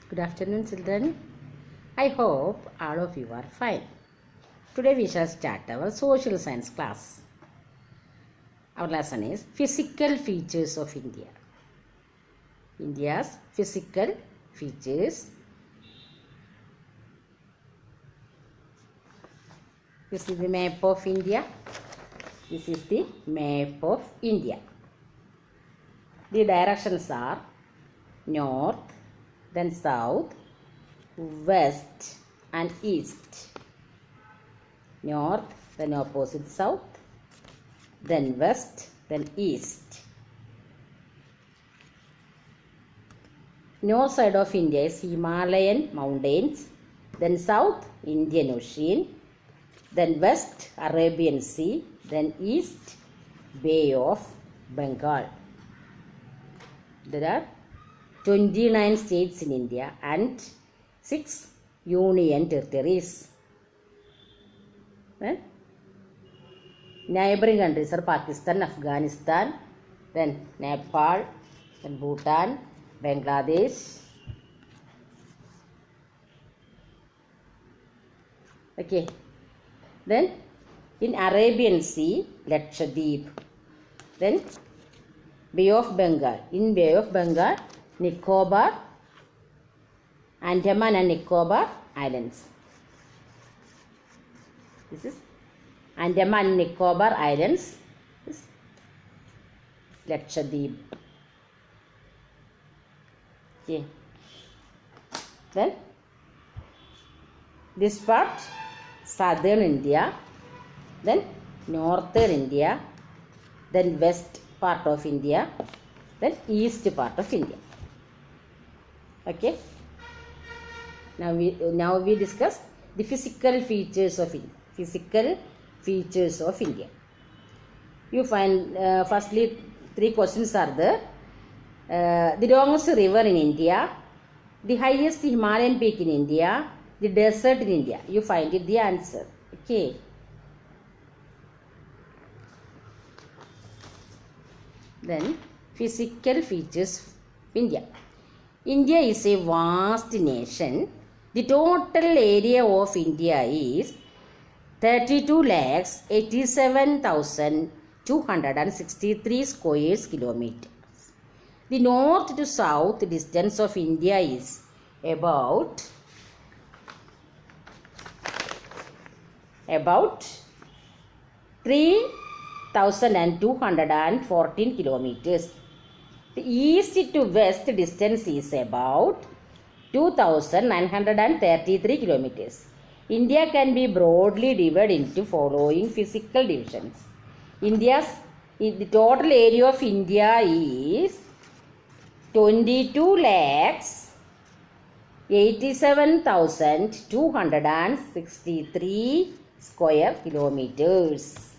Good afternoon, children. I hope all of you are fine. Today we shall start our social science class. Our lesson is physical features of India. India's physical features. This is the map of India. This is the map of India. The directions are north, then south, west and east. North, then opposite south, then west, then east. North side of India is Himalayan mountains, then south, Indian Ocean, then west, Arabian Sea, then east, Bay of Bengal. There are 29 states in India and 6 union territories. Then neighboring countries are Pakistan, Afghanistan, then Nepal, then Bhutan, Bangladesh. Okay. Then in Arabian Sea, Lakshadweep. Then Bay of Bengal. In Bay of Bengal, Nicobar, Andaman and Nicobar Islands. This is Andaman and Nicobar Islands. This is Lakshadweep. Okay. Then this part, southern India, then northern India, then west part of India, then east part of India. Okay. Now we discuss the physical features of India. Physical features of India. You find firstly 3 questions are there. The longest river in India, the highest Himalayan peak in India, the desert in India. You find it the answer. Okay. Then physical features of India. India is a vast nation. The total area of India is 32,87,263 square kilometers. The north to south distance of India is about 3,214 kilometers. The east to west distance is about 2,933 kilometers. India can be broadly divided into following physical divisions. The total area of India is 22,87,263 square kilometers.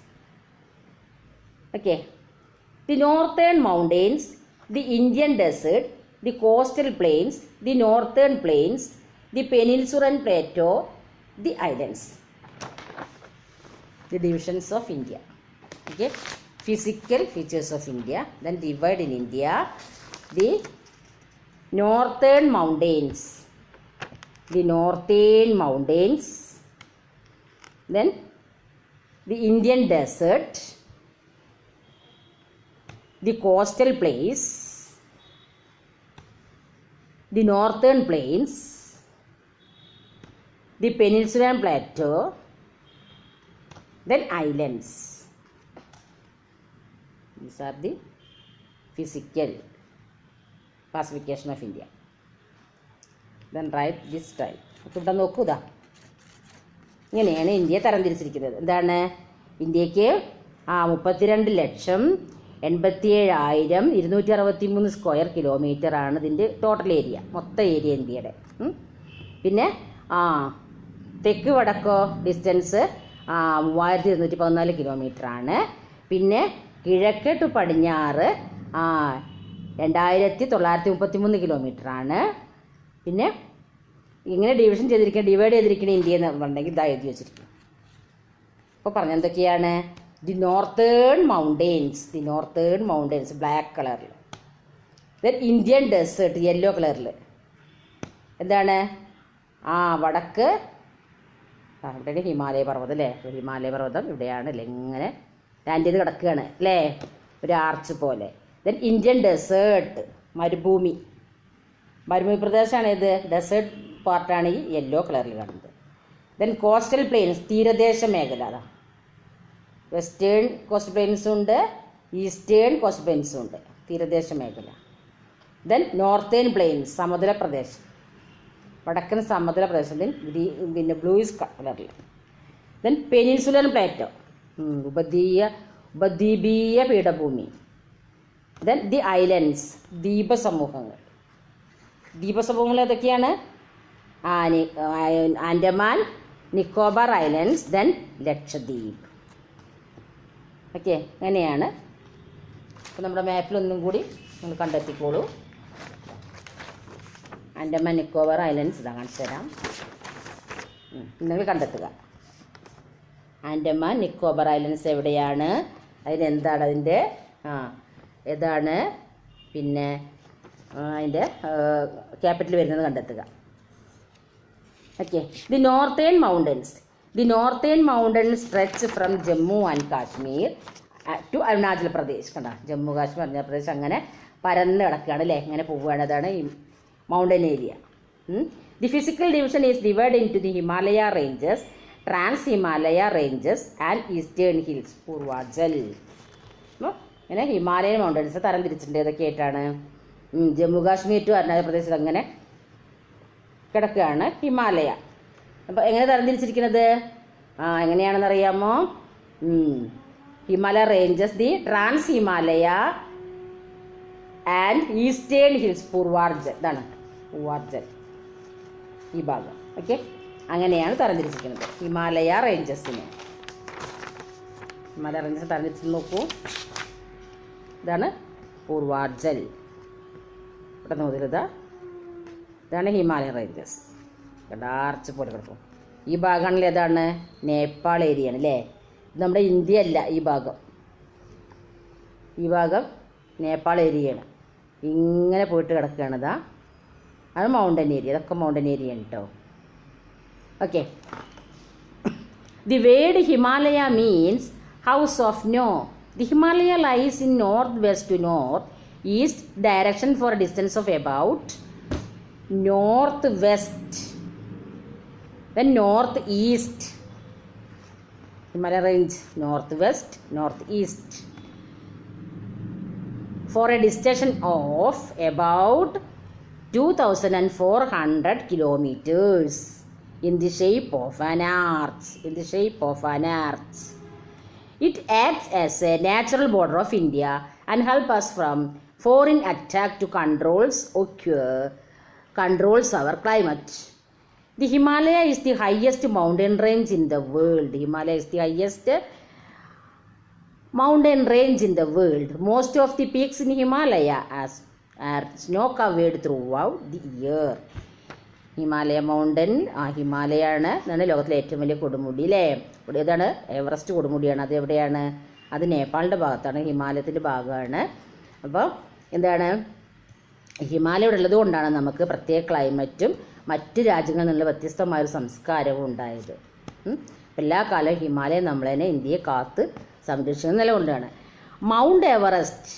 Okay. The northern mountains, the Indian desert, the coastal plains, the northern plains, the peninsular plateau, the islands. The divisions of India. Okay. Physical features of India. Then divide in India. The northern mountains. The northern mountains. Then the Indian desert. The coastal plains, the northern plains, the peninsular plateau, then islands. These are the physical classification of India. Then write this type. ഇവിടെ നോക്കൂ ഇതാ ഇങ്ങനെയാണ് ഇന്ത്യയെ തരംതിരിച്ചിരിക്കുന്നത്. എന്താണ് ഇന്ത്യക്ക് 32,87,263 square kilometre ആണ് ഇതിൻ്റെ total area, മൊത്തം ഏരിയ ഇന്ത്യയുടെ. പിന്നെ തെക്ക് വടക്കോ ഡിസ്റ്റൻസ് 3,214 കിലോമീറ്റർ ആണ്. പിന്നെ കിഴക്ക് ടു പടിഞ്ഞാറ് 2,933 കിലോമീറ്റർ ആണ്. പിന്നെ ഇങ്ങനെ ഡിവൈഡ് ചെയ്തിരിക്കുന്ന ഇന്ത്യ എന്ന് പറഞ്ഞിട്ടുണ്ടെങ്കിൽ ഇതാ എഴുതി വെച്ചിരിക്കും. അപ്പോൾ പറഞ്ഞെന്തൊക്കെയാണ്? The northern mountains, black color. Then Indian desert, yellow color. എന്താണ് വടക്ക് ഇവിടെ ഹിമാലയ പർവ്വതം അല്ലേ, ഹിമാലയ പർവ്വതം ഇവിടെയാണ് അല്ലേ, ഇങ്ങനെ ലാൻഡ് ചെയ്ത് കിടക്കുകയാണ് അല്ലേ, ഒരു ആർച്ച് പോലെ. ദെൻ ഇന്ത്യൻ ഡെസേർട്ട്, മരുഭൂമി പ്രദേശമാണ് ഇത്, ഡെസേർട്ട് പാർട്ടാണ് ഈ യെല്ലോ കളറിൽ കാണുന്നത്. ദെൻ കോസ്റ്റൽ പ്ലെയിൻസ്, തീരദേശ മേഖല, അതാ വെസ്റ്റേൺ കോസ്റ്റൽ പ്ലെയിൻസും ഉണ്ട്, ഈസ്റ്റേൺ കോസ്റ്റൽ പ്ലെയിൻസും ഉണ്ട്, തീരദേശ മേഖല. ദെൻ നോർത്തേൺ പ്ലെയിൻസ്, സമതല പ്രദേശം, വടക്കൻ സമതല പ്രദേശം. ദെൻ പിന്നെ ബ്ലൂയിഷ് കളറിൽ. ദെൻ പെനിൻസുലർ പ്ലേറ്റോ, ഉപദ്വീപീയ പീഠഭൂമി. ദെൻ ദി ഐലൻഡ്സ്, ദ്വീപസമൂഹങ്ങൾ ഏതൊക്കെയാണ്? Andaman, Nicobar islands, then Lakshadweep. Okay, അങ്ങനെയാണ്. അപ്പോൾ നമ്മുടെ മാപ്പിലൊന്നും കൂടി നിങ്ങൾ കണ്ടെത്തിക്കോളൂ. ആൻഡമാൻ നിക്കോബാർ ഐലൻഡ്സ് ഇതാ കാണിച്ചു തരാം, നിങ്ങൾ കണ്ടെത്തുക. ആൻഡമാൻ നിക്കോബാർ ഐലൻഡ്സ് എവിടെയാണ്, അതിനെന്താണ് അതിൻ്റെ ഏതാണ് പിന്നെ അതിൻ്റെ ക്യാപിറ്റൽ വരുന്നത് കണ്ടെത്തുക. Okay. The northern mountains stretch from Jammu and Kashmir to Arunachal Pradesh. കണ്ട, ജമ്മു കാശ്മീർ അരുണാചൽ പ്രദേശ് അങ്ങനെ പരന്ന് കിടക്കുകയാണ് അല്ലേ, ഇങ്ങനെ പോവുകയാണ്. അതാണ് ഈ mountain area. The physical division is divide into the Himalaya ranges, trans Himalaya ranges and eastern hills, Purvanchal. അപ്പോൾ ഇങ്ങനെ ഹിമാലയൻ മൗണ്ടൻസ് തരം തിരിച്ചിട്ടുണ്ട്. ഏതൊക്കെയായിട്ടാണ്? ജമ്മു കാശ്മീർ ടു അരുണാചൽ പ്രദേശ് അങ്ങനെ കിടക്കുകയാണ് ഹിമാലയ. അപ്പോൾ എങ്ങനെ തരംതിരിച്ചിരിക്കുന്നത്? എങ്ങനെയാണെന്ന് അറിയാമോ? Himalaya ranges, the trans Himalaya and eastern hills, Purvanchal. ഇതാണ് പൂർവാർജൽ ഈ ഭാഗം. ഓക്കെ, അങ്ങനെയാണ് തരംതിരിച്ചിരിക്കുന്നത് ഹിമാലയ റേഞ്ചസിനെ. ഹിമാലയ റേഞ്ചസ് തരംതിരിച്ച് നോക്കൂ. ഇതാണ് പൂർവാർജൽ. ഇവിടെ മുതലിതാ ഇതാണ് ഹിമാലയൻ റേഞ്ചസ്, ആർച്ച് പോലെ കിടക്കും. ഈ ഭാഗമാണെങ്കിൽ ഏതാണ്? നേപ്പാൾ ഏരിയ ആണ് അല്ലേ, ഇത് നമ്മുടെ ഇന്ത്യ അല്ല. ഈ ഭാഗം നേപ്പാൾ ഏരിയയാണ്. ഇങ്ങനെ പോയിട്ട് കിടക്കുകയാണ്. അത് മൗണ്ടൻ ഏരിയ, ഇതൊക്കെ മൗണ്ടൻ ഏരിയ ആണ് കേട്ടോ. Okay. The word Himalaya means house of no. The Himalaya lies in north west to north east direction for a distance of about northwest, then northeast. Himalaya range northwest, northeast for a distance of about 2,400 kilometers in the shape of an arch. It acts as a natural border of India and helps us from foreign attack to controls our climate. The Himalaya is the highest mountain range in the world. Most of the peaks in Himalaya are snow covered throughout the year. Himalaya mountain ഹിമാലയാണ് എന്നാണ് ലോകത്തിലെ ഏറ്റവും വലിയ കൊടുമുടി അല്ലേ. ഇവിടെ ഏതാണ്? Everest കൊടുമുടിയാണ്. അത് എവിടെയാണ്? അത് നേപ്പാളിൻ്റെ ഭാഗത്താണ്, ഹിമാലയത്തിൻ്റെ ഭാഗമാണ്. അപ്പോൾ എന്താണ്, ഹിമാലയ ഇവിടെ ഉള്ളത് കൊണ്ടാണ് നമുക്ക് പ്രത്യേക ക്ലൈമറ്റും മറ്റ് രാജ്യങ്ങളിൽ നിന്നുള്ള വ്യത്യസ്തമായൊരു സംസ്കാരവും ഉണ്ടായത്. എല്ലാ കാലവും ഹിമാലയം നമ്മളതിനെ ഇന്ത്യയെ കാത്ത് സംരക്ഷിക്കുന്ന നിലകൊണ്ടാണ്. Mount Everest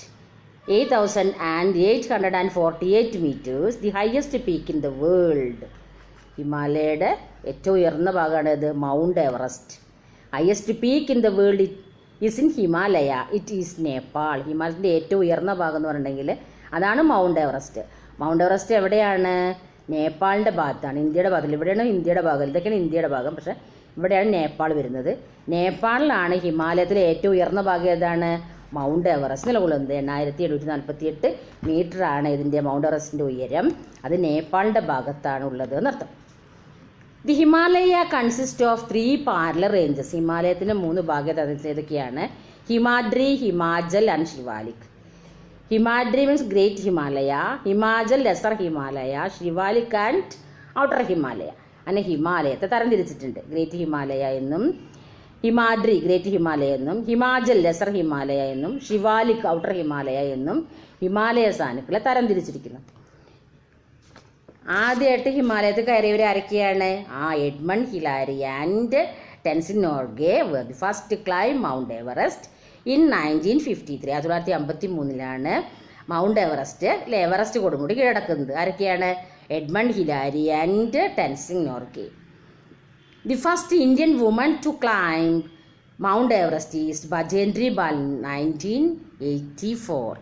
8,848 meters, the highest peak in the world. ഹിമാലയയുടെ ഏറ്റവും ഉയർന്ന ഭാഗമാണ് ഇത്, mount Everest. Highest peak in the world is in Himalaya, it is Nepal. ഹിമാലയത്തിൻ്റെ ഏറ്റവും ഉയർന്ന ഭാഗം എന്ന് പറഞ്ഞിട്ടുണ്ടെങ്കിൽ അതാണ് മൗണ്ട് എവറസ്റ്റ്. മൗണ്ട് എവറസ്റ്റ് എവിടെയാണ്? നേപ്പാളിൻ്റെ ഭാഗത്താണ്, ഇന്ത്യയുടെ ഭാഗത്തിൽ. ഇവിടെയാണ് ഇന്ത്യയുടെ ഭാഗം, ഇതൊക്കെയാണ് ഇന്ത്യയുടെ ഭാഗം, പക്ഷേ ഇവിടെയാണ് നേപ്പാൾ വരുന്നത്. നേപ്പാളിലാണ് ഹിമാലയത്തിലെ ഏറ്റവും ഉയർന്ന ഭാഗം ഏതാണ്? മൗണ്ട് എവറസ്റ്റ് നിലകൊള്ളുന്നത്. 8,748 മീറ്ററാണ് ഇതിൻ്റെ മൗണ്ട് എവറസ്റ്റിൻ്റെ ഉയരം. അത് നേപ്പാളിൻ്റെ ഭാഗത്താണ് ഉള്ളത് എന്നർത്ഥം. The Himalaya consist of 3 parallel ranges. ഹിമാലയത്തിൻ്റെ 3 ഭാഗം ഏതൊക്കെയാണ്? Himadri, Himachal and Shivalik. Himadri means great Himalaya, Himachal lesser Himalaya, Shivalik and outer Himalaya. അങ്ങനെ ഹിമാലയത്തെ തരംതിരിച്ചിട്ടുണ്ട്. ഗ്രേറ്റ് ഹിമാലയ എന്നും, ഹിമാദ്രി ഗ്രേറ്റ് ഹിമാലയ എന്നും, ഹിമാചൽ ലെസർ ഹിമാലയ എന്നും, ശിവാലിക് ഔട്ടർ ഹിമാലയ എന്നും ഹിമാലയ സാനുക്കളെ തരംതിരിച്ചിരിക്കുന്നു. ആദ്യമായിട്ട് ഹിമാലയത്തിൽ കയറിയവർ ആരൊക്കെയാണ്? Edmund Hillary and Tenzing Norgay were the first to climb Mount Everest in 1953. 1953 mount Everest അല്ലെ, എവറസ്റ്റ് കൊടുമുടി കീഴടക്കുന്നത്. ആരൊക്കെയാണ്? Edmund Hillary and Tenzing Norgay. The first Indian woman to climb mount Everest is Bachendri Pal 1984.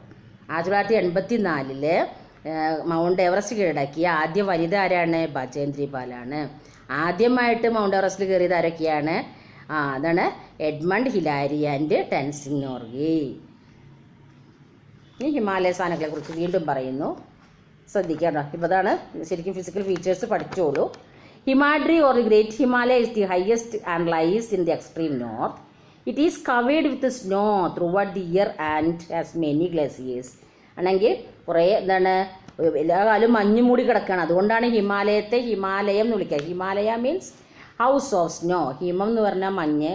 1984 mount Everest കീഴടക്കിയ ആദ്യ വനിത ആരാണ്? ബജേന്ദ്രി പാലാണ്. ആദ്യമായിട്ട് മൗണ്ട് എവറസ്റ്റിൽ കയറിയത് ആരൊക്കെയാണ്? അതാണ് Edmund Hillary and Tenzing Norgay. ഇനി ഹിമാലയ സാധനങ്ങളെ കുറിച്ച് വീണ്ടും പറയുന്നു, ശ്രദ്ധിക്കാം. ഇപ്പോൾ അതാണ് ശരിക്കും ഫിസിക്കൽ ഫീച്ചേഴ്സ് പഠിച്ചോളൂ. Himadri or the great Himalaya is the highest and lies in the extreme north. It is covered with snow throughout the year and has many glaciers. ആണെങ്കിൽ കുറേ എല്ലാ കാലവും മഞ്ഞ് മൂടി കിടക്കുകയാണ്. അതുകൊണ്ടാണ് ഹിമാലയത്തെ ഹിമാലയം എന്ന് വിളിക്കുക. Himalaya means house of snow. ഹിമം എന്ന് പറഞ്ഞാൽ മഞ്ഞ്,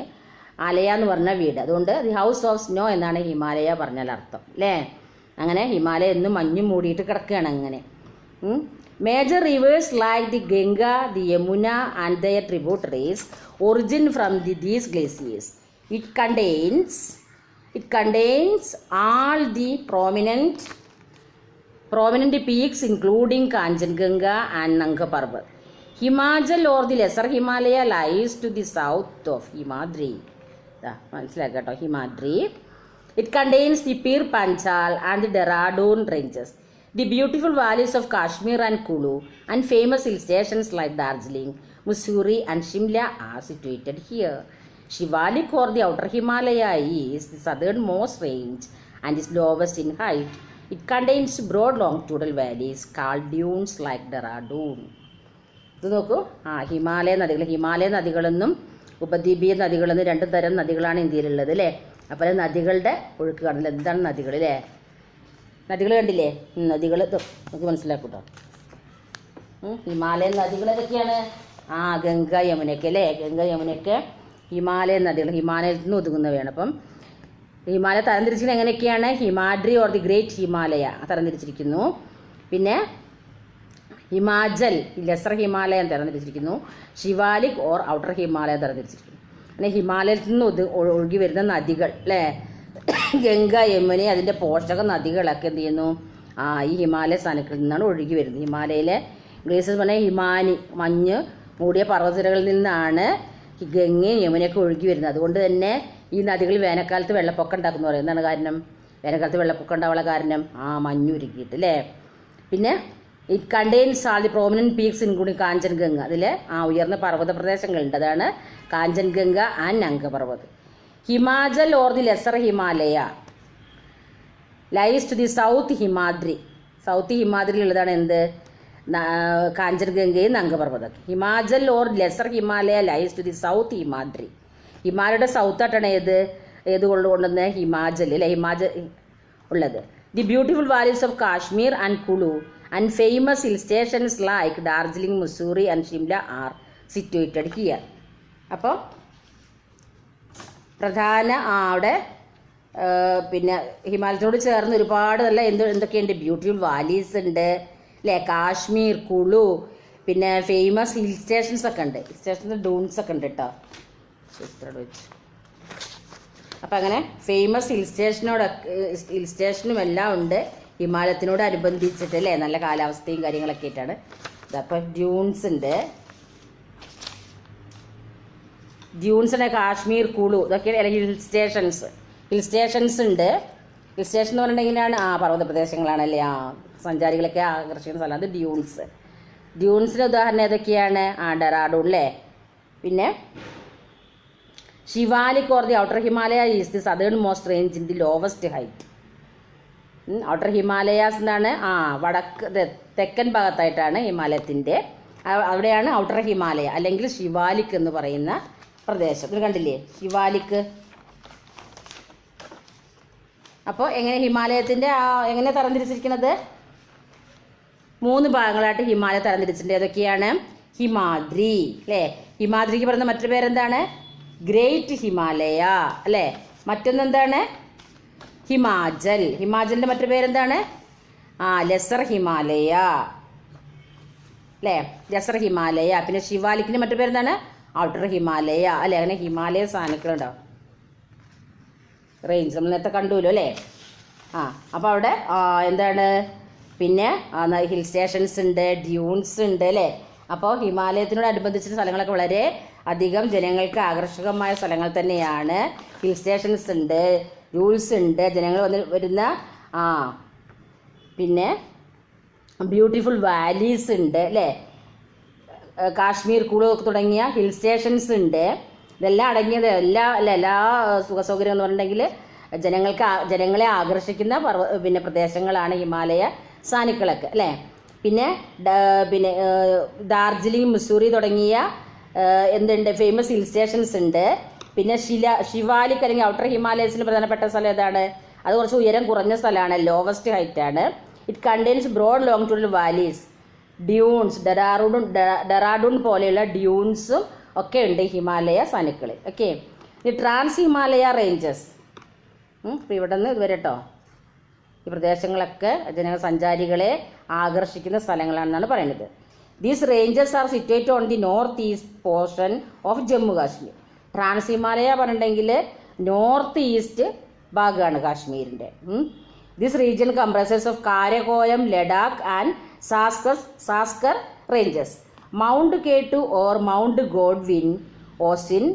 ആലയ എന്ന് പറഞ്ഞാൽ വീട്. അതുകൊണ്ട് ദി ഹൗസ് ഓഫ് സ്നോ എന്നാണ് ഹിമാലയ പറഞ്ഞാൽ അർത്ഥം അല്ലേ. അങ്ങനെ ഹിമാലയ എന്നും മഞ്ഞ് മൂടിയിട്ട് കിടക്കുകയാണ്. അങ്ങനെ major reverse like the Ganga, the Yamuna and their tributaries origin from these glaciers. It contains all the prominent peaks including Kanchenjunga and Nanga Parbat. Himachal or the Lesser Himalaya lies to the south of Himadri. മനസ്സിലാക്കട്ടോ, Himadri. It contains the Pir Panchal and the Dehradun ranges. The beautiful valleys of Kashmir and Kulu and famous hill stations like Darjeeling, Mussoorie and Shimla are situated here. Shivalik or the Outer Himalaya is the southernmost range and is lowest in height. It contains broad longitudinal valleys called dunes like Dehradun. ഇത് നോക്കൂ, ഹിമാലയ നദികളെന്നും ഉപദ്വീപീയ നദികളെന്നും രണ്ട് തരം നദികളാണ് ഇന്ത്യയിലുള്ളത് അല്ലേ. അപ്പോൾ നദികളുടെ ഒഴുക്ക് കാണില്ല. എന്താണ് നദികൾ അല്ലേ? നദികൾ കണ്ടില്ലേ? നദികൾ നമുക്ക് മനസ്സിലാക്കൂട്ടോ. ഹിമാലയൻ നദികൾ ഏതൊക്കെയാണ്? ഗംഗ യമുനയൊക്കെ അല്ലേ. ഗംഗ യമുനയൊക്കെ ഹിമാലയൻ നദികൾ, ഹിമാലയത്തിൽ നിന്ന് ഒതുങ്ങുന്നവയാണ്. അപ്പം ഹിമാലയ തരംതിരിച്ചിരിക്കുന്നത് എങ്ങനെയൊക്കെയാണ്? Himadri or the great Himalaya തരംതിരിച്ചിരിക്കുന്നു. പിന്നെ ഹിമാചൽ ലെസർ ഹിമാലയം തരംതിരിച്ചിരിക്കുന്നു. ശിവാലിക് ഓർ ഔട്ടർ ഹിമാലയ തരംതിരിച്ചിരിക്കുന്നു. പിന്നെ ഹിമാലയത്തിൽ നിന്ന് ഒഴുകി വരുന്ന നദികൾ അല്ലേ, ഗംഗ യമുന അതിൻ്റെ പോഷക നദികളൊക്കെ എന്ത് ചെയ്യുന്നു? ഈ ഹിമാലയ സ്ഥാനങ്ങളിൽ നിന്നാണ് ഒഴുകി വരുന്നത്. ഹിമാലയയിലെ ഗ്ലേസിയസ് പറഞ്ഞാൽ ഹിമാനി മഞ്ഞ് മൂടിയ പർവ്വതനിരകളിൽ നിന്നാണ് ഗംഗയും യമുനയൊക്കെ ഒഴുകി വരുന്നത്. അതുകൊണ്ട് തന്നെ ഈ നദികൾ വേനൽക്കാലത്ത് വെള്ളപ്പൊക്കം ഉണ്ടാക്കുന്നു പറയും. എന്താണ് കാരണം? വേനൽക്കാലത്ത് വെള്ളപ്പൊക്കം ഉണ്ടാവാനുള്ള കാരണം മഞ്ഞുരുക്കിയിട്ട് അല്ലേ. പിന്നെ it contains all the prominent peaks including Kanchenjunga. അതിൽ ഉയർന്ന പർവ്വത പ്രദേശങ്ങളുണ്ട്. അതാണ് Kanchenjunga and നംഗപർവ്വത്. Himachal or the lesser Himalaya lies to the south Himadri. South ഹിമാദ്രിയിലുള്ളതാണ് എന്ത്? കാഞ്ചൻഗംഗയും നംഗപർവ്വതം. Himachal or lesser Himalaya lies to the south Himadri. ഹിമാലയയുടെ സൗത്തായിട്ടാണ് ഏത് കൊണ്ടുവന്നത്? ഹിമാചൽ അല്ലേ, ഹിമാചൽ ഉള്ളത്. The beautiful valleys of Kashmir and Kullu and famous hill stations like Darjeeling, Mussoorie and Shimla R situated here. അപ്പോൾ പ്രധാന അവിടെ പിന്നെ ഹിമാലയത്തോട് ചേർന്ന് ഒരുപാട് നല്ല എന്തൊക്കെയുണ്ട്? ബ്യൂട്ടിഫുൾ വാലീസ് ഉണ്ട് അല്ലേ, കാശ്മീർ, കുളു, പിന്നെ ഫേമസ് ഹിൽ സ്റ്റേഷൻസ് ഒക്കെ ഉണ്ട്. ഹിൽ സ്റ്റേഷൻസ് ഡൂൺസ് ഒക്കെ ഉണ്ട് കേട്ടോ. അപ്പം അങ്ങനെ ഫേമസ് ഹിൽ സ്റ്റേഷനും എല്ലാം ഉണ്ട് ഹിമാലയത്തിനോട് അനുബന്ധിച്ചിട്ട് അല്ലേ. നല്ല കാലാവസ്ഥയും കാര്യങ്ങളൊക്കെ ആയിട്ടാണ്. അപ്പം ഡ്യൂൺസ് ഉണ്ട്. കാശ്മീർ, കുളു ഇതൊക്കെയാണ് ഹിൽ സ്റ്റേഷൻസ് ഉണ്ട്. ഹിൽ സ്റ്റേഷൻ എന്ന് പറഞ്ഞിട്ടുണ്ടെങ്കിലാണ് പർവ്വത പ്രദേശങ്ങളാണല്ലേ, സഞ്ചാരികളൊക്കെ ആകർഷിക്കുന്ന സ്ഥലം. അത് ഡ്യൂൺസിൻ്റെ ഉദാഹരണം ഏതൊക്കെയാണ്? ഡെറാഡൂൺ അല്ലേ. പിന്നെ Shivalik or the outer Himalaya is the southern most range in the lowest height. Outer Himalayas എന്താണ്? തെക്കൻ ഭാഗത്തായിട്ടാണ് ഹിമാലയത്തിൻ്റെ. അവിടെയാണ് ഔട്ടർ ഹിമാലയ അല്ലെങ്കിൽ ശിവാലിക് എന്ന് പറയുന്ന പ്രദേശം. ഇത് കണ്ടില്ലേ ശിവാലിക്. അപ്പോൾ എങ്ങനെ ഹിമാലയത്തിൻ്റെ എങ്ങനെ തരംതിരിച്ചിരിക്കുന്നത്? 3 ഭാഗങ്ങളായിട്ട് ഹിമാലയ തരംതിരിച്ചിട്ടുണ്ട്. ഏതൊക്കെയാണ്? ഹിമാദ്രി അല്ലേ. ഹിമാദ്രിക്ക് പറയുന്ന മറ്റൊരു പേരെന്താണ്? ഗ്രേറ്റ് ഹിമാലയ അല്ലേ. മറ്റൊന്നെന്താണ്? ഹിമാചലിൻ്റെ മറ്റൊരു പേരെന്താണ്? ലെസർ ഹിമാലയ. അല്ലേ? ജസർ ഹിമാലയ, പിന്നെ ശിവാലിക്കിന് മറ്റു പേരെന്താണ്? ഔട്ടർ ഹിമാലയ അല്ലേ? അങ്ങനെ ഹിമാലയ സാനുക്കളുണ്ടാവും. റേഞ്ച് നമ്മൾ നേരത്തെ കണ്ടുല്ലോ അല്ലേ? അപ്പോൾ അവിടെ എന്താണ് പിന്നെ ഹിൽ സ്റ്റേഷൻസ് ഉണ്ട്, ഡ്യൂൺസ് ഉണ്ട് അല്ലേ? അപ്പോൾ ഹിമാലയത്തിനോടനുബന്ധിച്ചിട്ട് സ്ഥലങ്ങളൊക്കെ വളരെ അധികം ജനങ്ങൾക്ക് ആകർഷകമായ സ്ഥലങ്ങൾ തന്നെയാണ്. ഹിൽ സ്റ്റേഷൻസ് ഉണ്ട്, ഡ്യൂൺസ് ഉണ്ട്, ജനങ്ങൾ വരുന്ന പിന്നെ ബ്യൂട്ടിഫുൾ വാലീസ് ഉണ്ട് അല്ലേ? കാശ്മീർ കൂള് തുടങ്ങിയ ഹിൽ സ്റ്റേഷൻസ് ഉണ്ട്. ഇതെല്ലാം അടങ്ങിയത് എല്ലാ സുഖ സൗകര്യം എന്ന് പറഞ്ഞിട്ടുണ്ടെങ്കിൽ ജനങ്ങളെ ആകർഷിക്കുന്ന പിന്നെ പ്രദേശങ്ങളാണ് ഹിമാലയ സാനുക്കളൊക്കെ അല്ലേ? പിന്നെ ഡാർജിലിംഗ്, മുസൂറി തുടങ്ങിയ എന്തുണ്ട് ഫേമസ് ഹിൽ സ്റ്റേഷൻസ് ഉണ്ട്. പിന്നെ ശിവാലിക് അല്ലെങ്കിൽ ഔട്ടർ ഹിമാലയസിന് പ്രധാനപ്പെട്ട സ്ഥലം ഏതാണ്? അത് കുറച്ച് ഉയരം കുറഞ്ഞ സ്ഥലമാണ്, ലോവസ്റ്റ് ഹൈറ്റ് ആണ്. It contains broad longitudinal valleys, dunes, Dehradun പോലെയുള്ള ഡ്യൂൺസും ഒക്കെ ഉണ്ട് ഹിമാലയ സാനുക്കളിൽ. ഓക്കെ, ഈ ട്രാൻസ് ഹിമാലയ റേഞ്ചസ്. ഇപ്പോൾ ഇവിടെ നിന്ന് ഇതുവരെ കേട്ടോ ഈ പ്രദേശങ്ങളൊക്കെ സഞ്ചാരികളെ ആകർഷിക്കുന്ന സ്ഥലങ്ങളാണെന്നാണ് പറയുന്നത്. These ranges are situated on the north east portion of Jammu Kashmir. Trans Himalaya പറഞ്ഞിട്ടുണ്ടെങ്കിൽ നോർത്ത് ഈസ്റ്റ് ഭാഗമാണ് കാശ്മീരിൻ്റെ. This region comprises of Karakoram, Ladakh and Zanskar ranges. Mount K2 or Mount Godwin Austen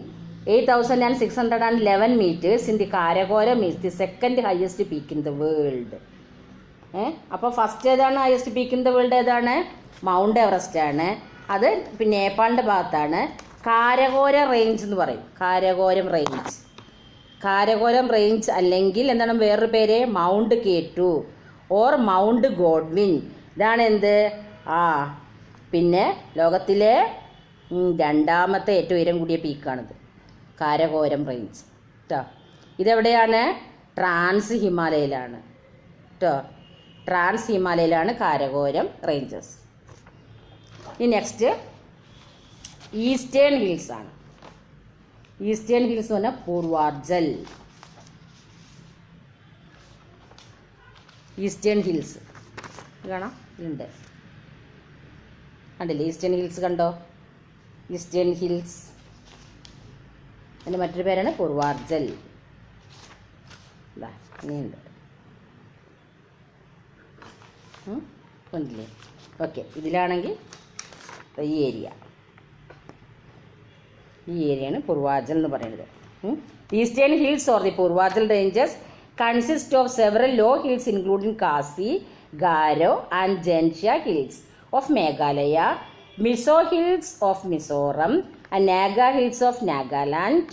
8,611 meters in the Karakoram is the second highest peak in the world. അപ്പോൾ first ഏതാണ് highest peak in the world? ഏതാണ്? Mount Everest ആണ്. അത് പിന്നെ നേപ്പാളിൻ്റെ ഭാഗത്താണ്. കാരകോര range എന്ന് പറയും. കാരകോരം range അല്ലെങ്കിൽ എന്താണ് വേറൊരു പേര്? Mount K2 or mount Godwin. ഇതാണ് എന്ത്? പിന്നെ ലോകത്തിലെ രണ്ടാമത്തെ ഏറ്റവും ഉയരം കൂടിയ പീക്കാണിത്, കാരകോരം റേഞ്ച് കേട്ടോ. ഇതെവിടെയാണ്? ട്രാൻസ് ഹിമാലയയിലാണ് കേട്ടോ. ട്രാൻസ് ഹിമാലയയിലാണ് കാരകോരം റേഞ്ചസ്. ഇനി നെക്സ്റ്റ് ഈസ്റ്റേൺ ഹിൽസ് ആണ്. ഈസ്റ്റേൺ ഹിൽസ് എന്ന് പറഞ്ഞാൽ പൂർവാർജൽ. ഈസ്റ്റേൺ ഹിൽസ് കാണാം, ഉണ്ട് കണ്ടില്ലേ? ഈസ്റ്റേൺ ഹിൽസ് കണ്ടോ? ഈസ്റ്റേൺ ഹിൽസ് അതിൻ്റെ മറ്റൊരു പേരാണ് പൂർവാർജൽ. ഇനിയുണ്ട്, കണ്ടില്ലേ? ഓക്കെ, ഇതിലാണെങ്കിൽ ഈ ഏരിയയാണ് പൂർവാർജൽ എന്ന് പറയുന്നത്. Eastern hills or the Purvanchal ranges consist of several low hills including Khasi, Garo and Jaintia hills of Meghalaya, Mizo Hills of Mizoram and Naga Hills of Nagaland.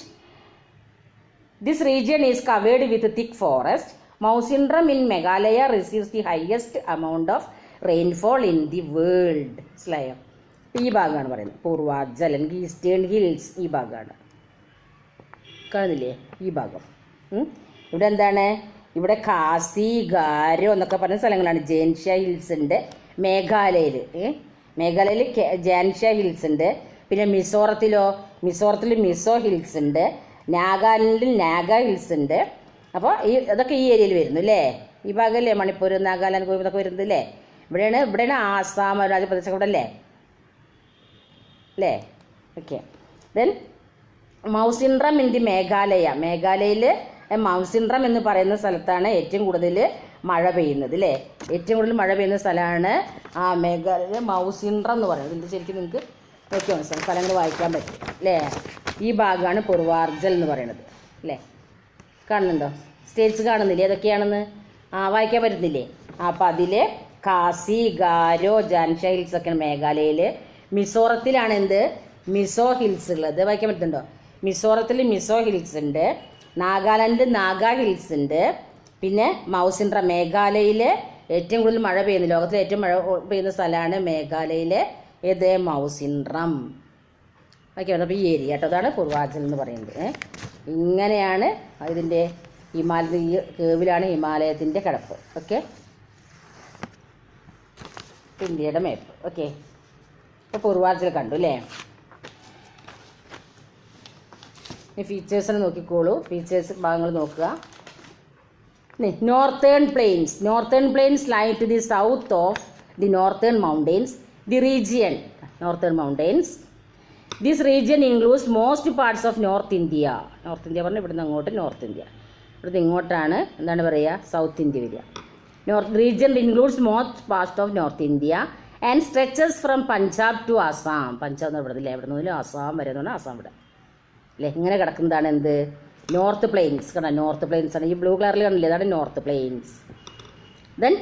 This region is covered with thick forest. Mawsynram in Meghalaya receives the highest amount of rainfall in the world. Slayo. ഈ ഭാഗമാണ് പറയുന്നത് പൂർവാർജൽ അല്ലെങ്കിൽ eastern hills. ഈ ഭാഗമാണ് കാണുന്നില്ലേ? ഈ ഭാഗം. ഇവിടെ എന്താണ്? ഇവിടെ കാസി, ഗാരോ എന്നൊക്കെ പറഞ്ഞ സ്ഥലങ്ങളാണ്. ജൻഷ്യ ഹിൽസ് ഉണ്ട് മേഘാലയയിൽ. ജാൻഷ്യ ഹിൽസ് ഉണ്ട്. പിന്നെ മിസോറത്തിൽ മിസോ ഹിൽസ് ഉണ്ട്. നാഗാലാൻഡിൽ നാഗ ഹിൽസ് ഉണ്ട്. അപ്പോൾ അതൊക്കെ ഈ ഏരിയയിൽ വരുന്നു അല്ലേ? ഈ ഭാഗമല്ലേ മണിപ്പൂർ, നാഗാലാൻഡ്, ഇതൊക്കെ വരുന്നത് അല്ലേ? ഇവിടെയാണ് ആസാം, അരുണാചൽ പ്രദേശ് ഇവിടെ അല്ലേ? Okay. Then Mawsynram in the മേഘാലയയിൽ മൗസിൻഡ്രം എന്ന് പറയുന്ന സ്ഥലത്താണ് ഏറ്റവും കൂടുതൽ മഴ പെയ്യുന്നത് അല്ലേ? ഏറ്റവും കൂടുതൽ മഴ പെയ്യുന്ന സ്ഥലമാണ് മേഘാലയ മൗസിൻഡ്രം എന്ന് പറയുന്നത്. ഇതിൻ്റെ ശരിക്കും നിങ്ങൾക്ക് ഒക്കെ സ്ഥലങ്ങൾ വായിക്കാൻ പറ്റും അല്ലേ? ഈ ഭാഗമാണ് പൂർവാർജൽ എന്ന് പറയുന്നത് അല്ലേ? കാണുന്നുണ്ടോ? സ്റ്റേറ്റ്സ് കാണുന്നില്ലേ ഏതൊക്കെയാണെന്ന്? വായിക്കാൻ പറ്റുന്നില്ലേ? അപ്പോൾ അതിൽ കാസി, ഗാരോ, ജാൻഷ്യ ഹിൽസ് ഒക്കെയാണ് മേഘാലയയിൽ. മിസോറത്തിലാണ് എന്ത്? മിസോ ഹിൽസ് ഉള്ളത്. വായിക്കാൻ പറ്റുന്നുണ്ടോ? മിസോറത്തിൽ മിസോ ഹിൽസ് ഉണ്ട്. നാഗാലാൻഡ് നാഗാ ഹിൽസ് ഉണ്ട്. പിന്നെ മൗസിൻഡ്രം മേഘാലയയിൽ ഏറ്റവും കൂടുതൽ മഴ പെയ്യുന്നത്, ലോകത്തിലെ ഏറ്റവും മഴ പെയ്യുന്ന സ്ഥലമാണ് മേഘാലയയിലെ ഏത്? മൗസിൻഡ്രം. ഓക്കെ. അപ്പോൾ ഈ ഏരിയ കേട്ടോ, അതാണ് പൂർവാർജൽ എന്ന് പറയുന്നത്. ഇങ്ങനെയാണ് ഇതിൻ്റെ ഈ കേവിലാണ് ഹിമാലയത്തിൻ്റെ കിടപ്പ്. ഓക്കെ, ഇന്ത്യയുടെ മാപ്പ്. ഓക്കെ, അപ്പോൾ പൂർവാർജൽ കണ്ടു അല്ലേ? ഈ ഫീച്ചേഴ്സിനെ നോക്കിക്കോളൂ. ഫീച്ചേഴ്സ് ഭാഗങ്ങൾ നോക്കുക. Northern plains lie to the south of the northern mountains The region, northern mountains. This region includes most parts of North India. North India പറഞ്ഞാൽ ഇവിടുന്ന് അങ്ങോട്ട് നോർത്ത് ഇന്ത്യ, ഇവിടുന്ന് ഇങ്ങോട്ടാണ് എന്താണ് പറയുക സൗത്ത് ഇന്ത്യ വരിക. Region includes most parts of North India and stretches from Punjab to Assam. Punjab എന്ന് പറഞ്ഞില്ലേ, എവിടെ നിന്നും ആസാം വരെ എന്ന് പറഞ്ഞാൽ ആസാം ഇവിടെ അല്ലേ. ഇങ്ങനെ കിടക്കുന്നതാണ് എന്ത്, നോർത്ത് പ്ലെയിൻസ്. കണ്ടോ, നോർത്ത് പ്ലെയിൻസ് ആണ് ഈ ബ്ലൂ കളറിൽ കണ്ടില്ലേ, അതാണ് north plains. Then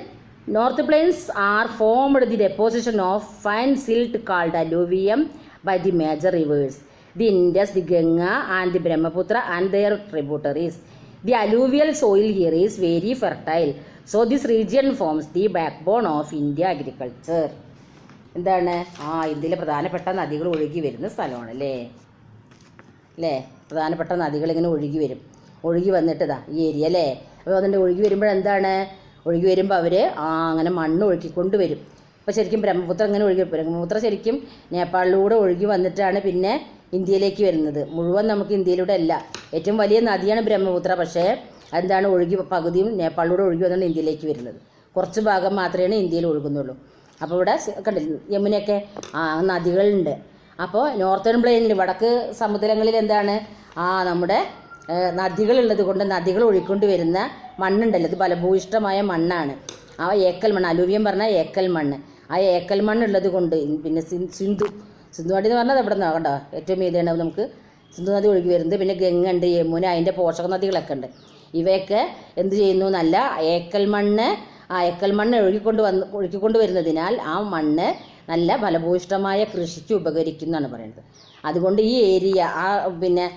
north plains are formed the deposition of fine silt called alluvium by the major rivers, the Indus, the Ganga and the Brahmaputra and their tributaries. The alluvial soil here is very fertile, so this region forms the backbone of India agriculture. എന്താണ്, ഇന്ത്യയിലെ പ്രധാനപ്പെട്ട നദികൾ ഒഴുകി വരുന്ന സ്ഥലമാണ് അല്ലേ. പ്രധാനപ്പെട്ട നദികൾ ഇങ്ങനെ ഒഴുകി വരും, ഒഴുകി വന്നിട്ട് ഇതാ ഈ ഏരിയ അല്ലേ. അപ്പോൾ അതിൻ്റെ ഒഴുകി വരുമ്പോഴെന്താണ്, ഒഴുകി വരുമ്പോൾ അവർ അങ്ങനെ മണ്ണ് ഒഴുക്കിക്കൊണ്ട് വരും. ഇപ്പോൾ ശരിക്കും ബ്രഹ്മപുത്ര ഇങ്ങനെ ഒഴുകി, ബ്രഹ്മപുത്ര ശരിക്കും നേപ്പാളിലൂടെ ഒഴുകി വന്നിട്ടാണ് പിന്നെ ഇന്ത്യയിലേക്ക് വരുന്നത്. മുഴുവൻ നമുക്ക് ഇന്ത്യയിലൂടെ അല്ല, ഏറ്റവും വലിയ നദിയാണ് ബ്രഹ്മപുത്ര, പക്ഷേ എന്താണ് ഒഴുകി പകുതിയും നേപ്പാളിലൂടെ ഒഴുകി വന്നാണ് ഇന്ത്യയിലേക്ക് വരുന്നത്. കുറച്ച് ഭാഗം മാത്രമേ ഇന്ത്യയിൽ ഒഴുകുന്നുള്ളൂ. അപ്പോൾ ഇവിടെ കണ്ടില്ല യമുനയൊക്കെ നദികളുണ്ട്. അപ്പോൾ നോർത്തേൺ പ്ലെയിനിൽ വടക്ക് സമുദ്രങ്ങളിൽ എന്താണ് നമ്മുടെ നദികളുള്ളത് കൊണ്ട് നദികൾ ഒഴുകിക്കൊണ്ട് വരുന്ന മണ്ണുണ്ടല്ലോ, ഇത് ഫലഭൂയിഷ്ടമായ മണ്ണാണ്. ആ ഏക്കൽ മണ്ണ്, അലൂവിയം പറഞ്ഞാൽ ഏക്കൽ മണ്ണ്. ആ ഏക്കൽ മണ്ണുള്ളത് കൊണ്ട് പിന്നെ സിന്ധു നദി എന്ന് പറഞ്ഞാൽ ഇവിടെ നിന്നാണ് കണ്ടോ ഏറ്റവും മീതെയാണ് നമുക്ക് സിന്ധു നദി ഒഴുകി വരുന്നത്. പിന്നെ ഗംഗ ഉണ്ട്, യമുന, അതിൻ്റെ പോഷക നദികളൊക്കെ ഉണ്ട്. ഇവയൊക്കെ എന്ത് ചെയ്യുന്നു, നല്ല ഏക്കൽ മണ്ണ് ഒഴുകിക്കൊണ്ട് വരുന്നതിനാൽ ആ മണ്ണ് നല്ല ഫലഭൂയിഷ്ടമായ കൃഷിക്ക് ഉപകരിക്കുന്നതാണ് പറയുന്നത്. അതുകൊണ്ട് ഈ ഏരിയ പിന്നെ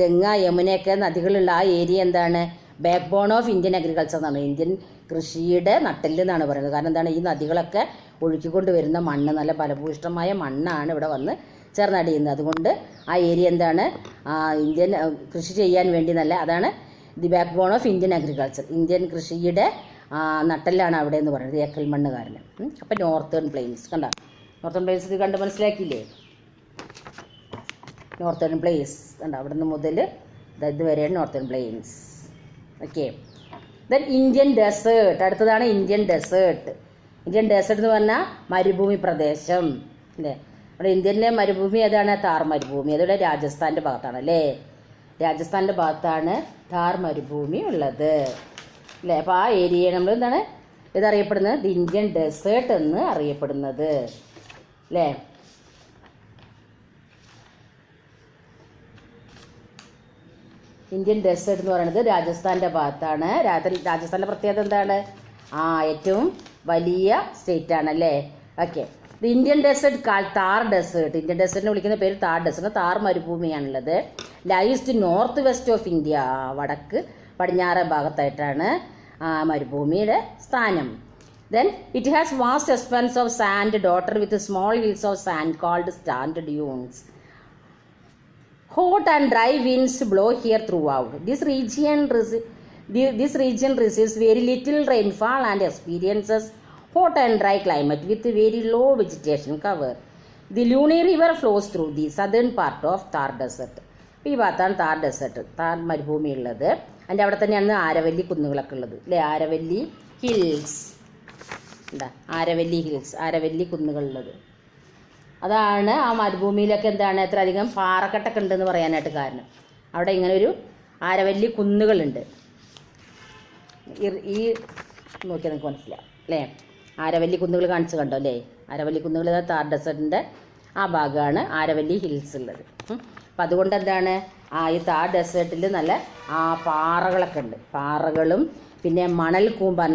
ഗംഗ യമുനയൊക്കെ നദികളുള്ള ആ ഏരിയ എന്താണ്, backbone of Indian agriculture എന്നാണ്, ഇന്ത്യൻ കൃഷിയുടെ നട്ടെല്ല് എന്നാണ് പറയുന്നത്. കാരണം എന്താണ്, ഈ നദികളൊക്കെ ഒഴുക്കിക്കൊണ്ട് വരുന്ന മണ്ണ് നല്ല ഫലഭൂയിഷ്ടമായ മണ്ണാണ് ഇവിടെ വന്ന് ചേർന്നടിയുന്നത്. അതുകൊണ്ട് ആ ഏരിയ എന്താണ്, ഇന്ത്യൻ കൃഷി ചെയ്യാൻ വേണ്ടി അതാണ് the backbone of Indian agriculture, Indian കൃഷിയുടെ നട്ടെല്ലാണ് അവിടെ എന്ന് പറയുന്നത് ഏക്കൽ മണ്ണ് കാരണം. അപ്പം നോർത്തേൺ പ്ലെയിൻസ് കണ്ട, നോർത്തേൺ പ്ലെയിൻസ് ഇത് കണ്ട് മനസ്സിലാക്കിയില്ലേ, നോർത്തേൺ പ്ലെയിൻസ് കണ്ട, അവിടെ നിന്ന് മുതൽ ഇതുവരെയാണ് northern plains. Okay. Then Indian desert, അടുത്തതാണ് ഇന്ത്യൻ ഡെസേർട്ട്. ഇന്ത്യൻ ഡെസേർട്ട് എന്ന് പറഞ്ഞാൽ മരുഭൂമി പ്രദേശം അല്ലേ. അവിടെ ഇന്ത്യൻ്റെ മരുഭൂമി ഏതാണ്, താർ മരുഭൂമി. അതിവിടെ രാജസ്ഥാൻ്റെ ഭാഗത്താണ് അല്ലേ, രാജസ്ഥാൻ്റെ ഭാഗത്താണ് താർ മരുഭൂമി ഉള്ളത് അല്ലേ. അപ്പോൾ ആ ഏരിയ നമ്മൾ എന്താണ് ഇതറിയപ്പെടുന്നത്, ദി ഇന്ത്യൻ ഡെസേർട്ട് എന്ന് അറിയപ്പെടുന്നത് അല്ലേ. ഇന്ത്യൻ ഡെസേർട്ട് എന്ന് പറയുന്നത് രാജസ്ഥാൻ്റെ ഭാഗത്താണ്. രാജസ്ഥാൻ്റെ പ്രത്യേകത എന്താണ്, ഏറ്റവും വലിയ സ്റ്റേറ്റ് ആണല്ലേ. Okay. The Indian desert call Thar desert, Indian ഡെസേർട്ടിനെ വിളിക്കുന്ന പേര് താർ ഡെസേർട്ട്, താർ മരുഭൂമിയാണുള്ളത്. Lies to north west of India, വടക്ക് പടിഞ്ഞാറ് ഭാഗത്തായിട്ടാണ് മരുഭൂമിയുടെ സ്ഥാനം. Then it has vast expanse of sand dotted with small hills of sand called sand dunes. Hot and dry winds blow here throughout. This region receives very little rainfall and experiences hot and dry climate with very low vegetation cover. The Luni River flows through the southern part of Thar Desert. ഈ ഭാഗത്താണ് Thar desert, Thar മരുഭൂമി ഉള്ളത്. അതിൻ്റെ അവിടെ തന്നെയാണ് ആരവല്ലി കുന്നുകളൊക്കെ ഉള്ളത് അല്ലേ, Aravalli hills Aravalli കുന്നുകളുള്ളത്. അതാണ് ആ മരുഭൂമിയിലൊക്കെ എന്താണ് എത്ര അധികം പാറക്കെട്ടൊക്കെ ഉണ്ടെന്ന് പറയാനായിട്ട് കാരണം. അവിടെ ഇങ്ങനെ ഒരു ആരവല്ലി കുന്നുകളുണ്ട്. ഈ നോക്കിയാൽ നിങ്ങൾക്ക് മനസ്സിലാവും അല്ലേ, ആരവല്ലി കുന്നുകൾ കാണിച്ച് കണ്ടോ അല്ലേ. ആരവല്ലി കുന്നുകൾ താർ ഡെസേർട്ടിൻ്റെ ആ ഭാഗമാണ് ആരവല്ലി ഹിൽസ് ഉള്ളത്. അപ്പം അതുകൊണ്ട് എന്താണ് ഈ താർ ഡെസേർട്ടിൽ നല്ല പാറകളൊക്കെ ഉണ്ട്. പാറകളും പിന്നെ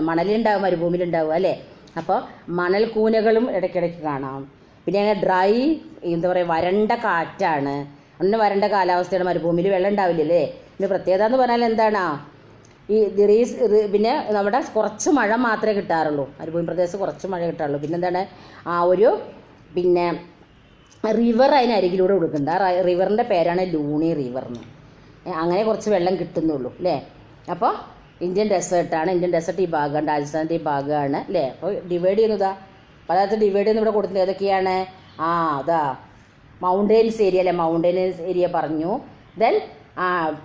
മണലുണ്ടാവും, മരുഭൂമിയിലുണ്ടാവും അല്ലേ. അപ്പോൾ മണൽ കൂനകളും ഇടയ്ക്കിടയ്ക്ക് കാണാം. പിന്നെ അങ്ങനെ ഡ്രൈ എന്താ പറയുക, വരണ്ട കാറ്റാണ്. അന്ന് വരണ്ട കാലാവസ്ഥയാണ്, മരുഭൂമിയിൽ വെള്ളം ഉണ്ടാവില്ലല്ലേ. പിന്നെ പ്രത്യേകത എന്ന് പറഞ്ഞാൽ എന്താണ്, പിന്നെ നമ്മുടെ കുറച്ച് മഴ മാത്രമേ കിട്ടാറുള്ളൂ, മരുഭൂമി പ്രദേശത്ത് കുറച്ച് മഴ കിട്ടാറുള്ളൂ. പിന്നെ എന്താണ് പിന്നെ റിവർ അതിനരികിലൂടെ കൊടുക്കുന്നുണ്ട്. ആ റിവറിൻ്റെ പേരാണ് ലൂണി റിവർ എന്ന്. അങ്ങനെ കുറച്ച് വെള്ളം കിട്ടുന്നുള്ളൂ അല്ലേ. അപ്പോൾ ഇന്ത്യൻ ഡെസേർട്ടാണ്, ഇന്ത്യൻ ഡെസേർട്ട് ഈ ഭാഗമാണ്, രാജസ്ഥാൻ്റെ ഈ ഭാഗമാണ് അല്ലേ. അപ്പോൾ ഡിവൈഡ് ചെയ്യുന്നതാ പലതരത്തിൽ ഡിവൈഡ് ചെയ്യുന്ന ഇവിടെ കൊടുക്കുന്നത് ഏതൊക്കെയാണ്, മൗണ്ടൈൻസ് ഏരിയ അല്ലേ, മൗണ്ടൈൻസ് ഏരിയ പറഞ്ഞു. ദെൻ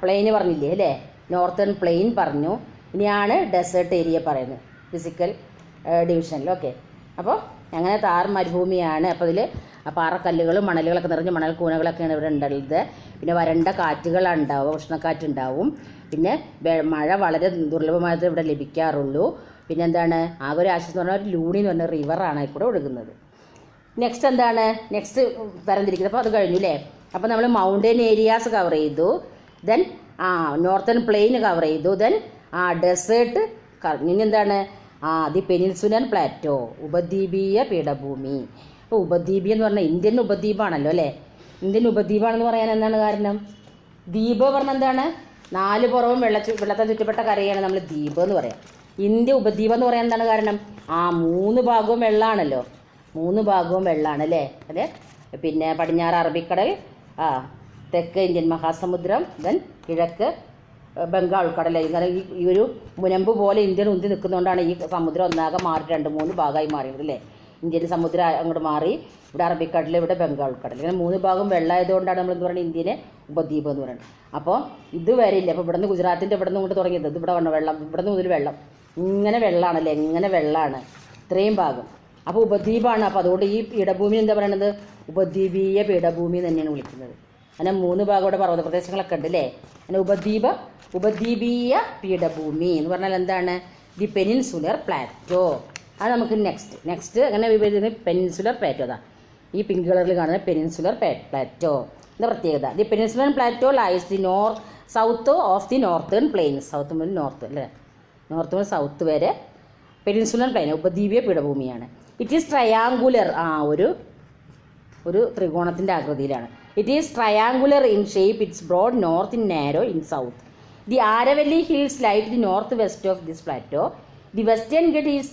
പ്ലെയിന് പറഞ്ഞില്ലേ അല്ലേ, നോർത്തേൺ പ്ലെയിൻ പറഞ്ഞു. ഇനിയാണ് ഡെസേർട്ട് ഏരിയ പറയുന്നത് ഫിസിക്കൽ ഡിവിഷനിൽ. ഓക്കെ. അപ്പോൾ അങ്ങനെ താർ മരുഭൂമിയാണ്. അപ്പോൾ ഇതിൽ പാറക്കല്ലുകളും മണലുകളൊക്കെ നിറഞ്ഞ മണൽ കൂനകളൊക്കെയാണ് ഇവിടെ ഉള്ളത്. പിന്നെ വരണ്ട കാറ്റുകളാണ് ഉണ്ടാവുക, ഉഷ്ണക്കാറ്റുണ്ടാവും. പിന്നെ മഴ വളരെ ദുർലഭമായിട്ട് ഇവിടെ ലഭിക്കാറുള്ളൂ. പിന്നെ എന്താണ്, ആകെ ഒരു ആശ്വാസം എന്ന് പറഞ്ഞാൽ ഒരു ലൂണി എന്ന് പറഞ്ഞ റിവറാണ് ഇവിടെ ഒഴുകുന്നത്. നെക്സ്റ്റ് എന്താണ്, നെക്സ്റ്റ് തരംതിരിക്കുന്നത്. അപ്പോൾ അത് കഴിഞ്ഞു അല്ലേ. അപ്പോൾ നമ്മൾ മൗണ്ടൻ ഏരിയാസ് കവർ ചെയ്തു. ദെൻ നോർത്തേൺ പ്ലെയിൻ കവർ ചെയ്തു. Then desert. ഇനി എന്താണ്, ദി പെനിൻസുലൻ പ്ലാറ്റോ, ഉപദ്വീപീയ പീഠഭൂമി. ഇപ്പോൾ ഉപദ്വീപീയ എന്ന് പറഞ്ഞാൽ ഇന്ത്യൻ ഉപദ്വീപാണല്ലോ അല്ലേ. ഇന്ത്യൻ ഉപദ്വീപാണെന്ന് പറയാൻ എന്താണ് കാരണം? ദ്വീപ് പറഞ്ഞാൽ എന്താണ്, 4 പുറവും വെള്ളത്താൽ ചുറ്റപ്പെട്ട കരയാണ് നമ്മൾ ദ്വീപ് എന്ന് പറയാം. ഇന്ത്യ ഉപദ്വീപം എന്ന് പറയാൻ എന്താണ് കാരണം? 3 ഭാഗവും വെള്ളമാണല്ലോ, 3 ഭാഗവും വെള്ളമാണ് അല്ലേ. അതെ. പിന്നെ പടിഞ്ഞാറ് അറബിക്കടൽ, തെക്ക് ഇന്ത്യൻ മഹാസമുദ്രം, ദെൻ കിഴക്ക് ബംഗാൾ ഉൾക്കടൽ. ഇങ്ങനെ ഈ ഒരു മുനമ്പ് പോലെ ഇന്ത്യൻ ഉന്തി നിൽക്കുന്നതുകൊണ്ടാണ് ഈ സമുദ്രം ഒന്നാകെ മാറി 2-3 ഭാഗമായി മാറിയത് അല്ലേ. ഇന്ത്യൻ സമുദ്രം അങ്ങോട്ട് മാറി, ഇവിടെ അറബിക്കടൽ, ഇവിടെ ബംഗാൾ ഉൾക്കടൽ, ഇങ്ങനെ 3 ഭാഗം വെള്ളമായതുകൊണ്ടാണ് നമ്മൾ എന്ത് പറയുന്നത്, ഇന്ത്യനെ ഉപദ്വീപ് എന്ന് പറയുന്നത്. അപ്പോൾ ഇത് വരില്ല. അപ്പോൾ ഇവിടെ നിന്ന് ഗുജറാത്തിൻ്റെ ഇവിടെ നിന്ന് കൊണ്ട് തുടങ്ങിയത്, ഇത് ഇവിടെ വന്ന വെള്ളം, ഇവിടെ നിന്ന് മുതൽ വെള്ളം, ഇങ്ങനെ വെള്ളമാണല്ലേ, ഇങ്ങനെ വെള്ളമാണ് ഇത്രയും ഭാഗം. അപ്പോൾ ഉപദ്വീപാണ്. അപ്പോൾ അതുകൊണ്ട് ഈ പീഠഭൂമി എന്താ പറയുന്നത്, ഉപദ്വീപീയ പീഠഭൂമി തന്നെയാണ് വിളിക്കുന്നത്. അങ്ങനെ 3 ഭാഗം ഇവിടെ പർവ്വത പ്രദേശങ്ങളൊക്കെ ഉണ്ട് അല്ലേ. അങ്ങനെ ഉപദ്വീപീയ പീഠഭൂമി എന്ന് പറഞ്ഞാൽ എന്താണ്, ദി പെനിൻസുലർ പ്ലാറ്റോ. അത് നമുക്ക് നെക്സ്റ്റ് അങ്ങനെ വിഭജിക്കുന്നത് പെനിൻസുലർ പ്ലാറ്റോ. അതാ ഈ പിങ്ക് കളറിൽ കാണുന്ന പെനിൻസുലർ പ്ലാറ്റോ. എന്താ പ്രത്യേകത? The peninsular plateau lies the south of the northern plains. South മുതൽ നോർത്ത് അല്ലേ, നോർത്ത് മുതൽ സൗത്ത് വരെ പെനിൻസുലർ പ്ലെയിൻ ഉപദ്വീപീയ പീഠഭൂമിയാണ്. It is triangular. ഒരു ത്രികോണത്തിൻ്റെ ആകൃതിയിലാണ്. It is triangular in shape. It's broad north in narrow in south. The Aravalli hills lie to the north west of this plateau. The western gut is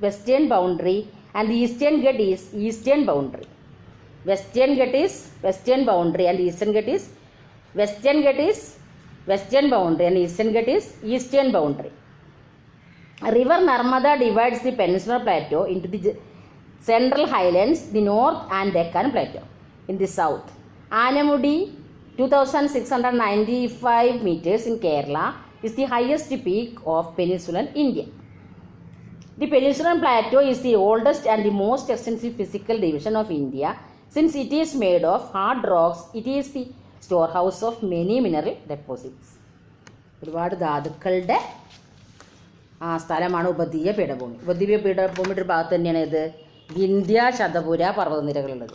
western boundary and the eastern gut is eastern boundary. Western gut is western boundary and eastern gut is western gut is western boundary and eastern gut is eastern boundary. River Narmada divides the peninsular plateau into the central highlands, the north and Deccan plateau in the south. Anamudi, 2,695 meters in Kerala, is the highest peak of peninsular India. The peninsular plateau is the oldest and the most extensive physical division of India. Since it is made of hard rocks, it is the storehouse of many mineral deposits. ഒരുപാട് ധാതുക്കളുടെ സ്ഥലമാണ് ഉപദ്വീപീയ പീഠഭൂമി. ഉപദ്വീപീയ പീഠഭൂമിയുടെ ഒരു ഭാഗത്ത് തന്നെയാണ് ഇത് വിന്ധ്യ ശതപുര പർവ്വതനിരകളുള്ളത്.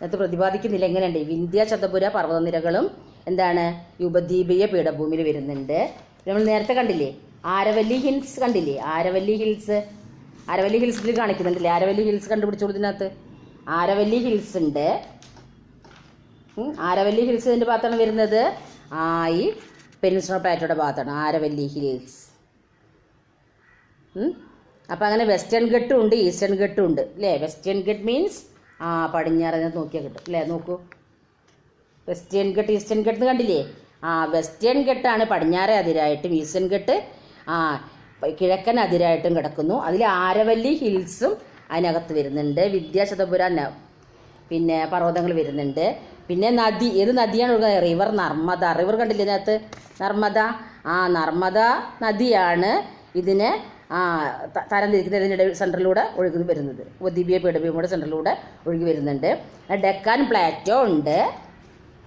അത് പ്രതിപാദിക്കുന്നില്ല എങ്ങനെയുണ്ട്, വിന്ധ്യ ശതപുര പർവ്വതനിരകളും എന്താണ് ഈ ഉപദ്വീപീയ പീഠഭൂമിയിൽ വരുന്നുണ്ട്. നമ്മൾ നേരത്തെ കണ്ടില്ലേ ആരവല്ലി ഹിൽസ്, കണ്ടില്ലേ ആരവല്ലി ഹിൽസിൽ കാണിക്കുന്നുണ്ടല്ലേ. ആരവല്ലി ഹിൽസ് കണ്ടുപിടിച്ചോളൂ ഇതിനകത്ത്. ആരവല്ലി ഹിൽസ് ഉണ്ട്. ആരവല്ലി ഹിൽസ് ഇതിൻ്റെ ഭാഗത്താണ് വരുന്നത്. ഈ പെനിൻസുലർ പ്ലാറ്റോയുടെ ഭാഗത്താണ് ആരവല്ലി ഹിൽസ്. അപ്പോൾ അങ്ങനെ വെസ്റ്റേൺ ഗട്ടും ഉണ്ട്, ഈസ്റ്റേൺ ഗട്ടും ഉണ്ട് അല്ലേ. വെസ്റ്റേൺ ഗട്ട് മീൻസ് പടിഞ്ഞാറ് നോക്കിയാൽ കിട്ടും അല്ലേ. നോക്കൂ, വെസ്റ്റേൺ ഗട്ട് ഈസ്റ്റേൺ ഗട്ട് കണ്ടില്ലേ. വെസ്റ്റേൺ ഗട്ടാണ് പടിഞ്ഞാറ് അതിരായിട്ടും, ഈസ്റ്റേൺ ഗട്ട് കിഴക്കൻ അതിരായിട്ടും കിടക്കുന്നു. അതിൽ ആരവല്ലി ഹിൽസും അതിനകത്ത് വരുന്നുണ്ട്. വിദ്യാശതപുര പിന്നെ പർവ്വതങ്ങൾ വരുന്നുണ്ട്. പിന്നെ നദി, ഏത് നദിയാണ് ഒഴുകുന്നത്, റിവർ നർമ്മദ. റിവർ കണ്ടില്ലേ ഇതിനകത്ത്, നർമ്മദ. നർമ്മദ നദിയാണ് ഇതിനെ തരംതിരിക്കുന്നത്. ഇതിൻ്റെ സെൻറ്ററിലൂടെ ഒഴുകി വരുന്നത്, ഉപദ്വീപീയ പീഠഭൂമിയുടെ സെൻറ്ററിലൂടെ ഒഴുകി വരുന്നുണ്ട്. ഡെക്കാൻ പ്ലാറ്റോ ഉണ്ട്.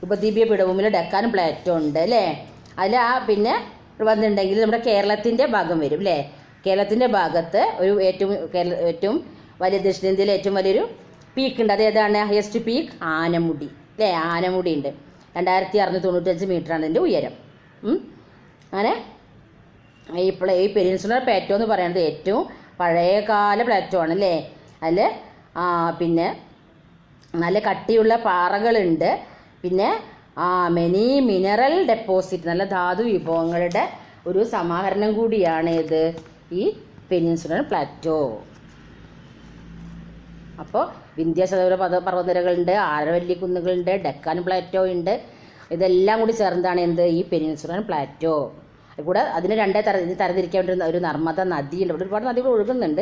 ഉപദ്വീപീയ പീഠഭൂമിയിൽ ഡെക്കാൻ പ്ലാറ്റോ ഉണ്ട് അല്ലേ. അതിൽ പിന്നെ വന്നിട്ടുണ്ടെങ്കിൽ നമ്മുടെ കേരളത്തിൻ്റെ ഭാഗം വരും അല്ലേ. കേരളത്തിൻ്റെ ഭാഗത്ത് ഒരു ഏറ്റവും വലിയ ദക്ഷിണേന്ത്യയിലെ ഏറ്റവും വലിയൊരു പീക്ക് ഉണ്ട്. അതേതാണ്, ഹയസ്റ്റ് പീക്ക് ആനമുടി അല്ലേ. ആനമുടി ഉണ്ട്. 2695 മീറ്ററാണ് ഇതിൻ്റെ ഉയരം. അങ്ങനെ ഈ പെനിൻസുലർ പ്ലാറ്റോ എന്ന് പറയുന്നത് ഏറ്റവും പഴയകാല പ്ലാറ്റോ ആണ് അല്ലേ. അതിൽ പിന്നെ നല്ല കട്ടിയുള്ള പാറകളുണ്ട്. പിന്നെ മെനി മിനറൽ ഡെപ്പോസിറ്റ്, നല്ല ധാതു വിഭവങ്ങളുടെ ഒരു സമാഹരണം കൂടിയാണ് ഇത് ഈ പെനിൻസുലർ പ്ലാറ്റോ. അപ്പോൾ വിന്ധ്യാശതപുര പർവ്വതനിരകളുണ്ട്, ആരവല്ലി കുന്നുകളുണ്ട്, ഡെക്കാൻ പ്ലാറ്റോ ഉണ്ട്. ഇതെല്ലാം കൂടി ചേർന്നതാണ് എന്ത്, ഈ പെനിൻസുലർ പ്ലാറ്റോ. കൂടെ അതിന് തരംതിരിക്കാൻ വേണ്ടി ഒരു നർമ്മദ നദിയുണ്ട്. ഇവിടെ ഒരുപാട് നദികൾ ഒഴുകുന്നുണ്ട്.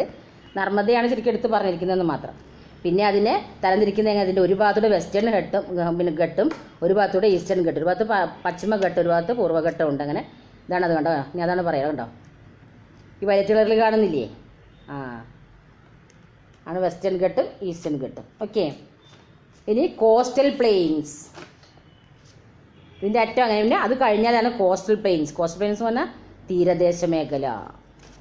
നർമ്മദയാണ് ശരിക്കും എടുത്ത് പറഞ്ഞിരിക്കുന്നതെന്ന് മാത്രം. പിന്നെ അതിനെ തരംതിരിക്കുന്ന അതിൻ്റെ ഒരു ഭാഗത്തൂടെ വെസ്റ്റേൺ ഘട്ടും ഒരു ഭാഗത്തൂടെ ഈസ്റ്റേൺ ഘട്ടും, ഒരു ഭാഗത്ത് പശ്ചിമഘട്ടം, ഒരു ഭാഗത്ത് പൂർവ്വഘട്ടം ഉണ്ട്. അങ്ങനെ ഇതാണ് അത് കണ്ടോ. ഞാൻ അതാണ് പറയാം കണ്ടോ, ഈ വയലറ്റ് കളറിൽ കാണുന്നില്ലേ. ആണ് വെസ്റ്റേൺ ഘട്ടും ഈസ്റ്റേൺ ഘട്ടും. ഓക്കെ. ഇനി കോസ്റ്റൽ പ്ലെയിൻസ്. ഇതിൻ്റെ അറ്റം അങ്ങനെ പിന്നെ അത് കഴിഞ്ഞാലാണ് കോസ്റ്റൽ പ്ലെയിൻസ്. കോസ്റ്റൽ പ്ലെയിൻസ് എന്ന് പറഞ്ഞാൽ തീരദേശ മേഖല.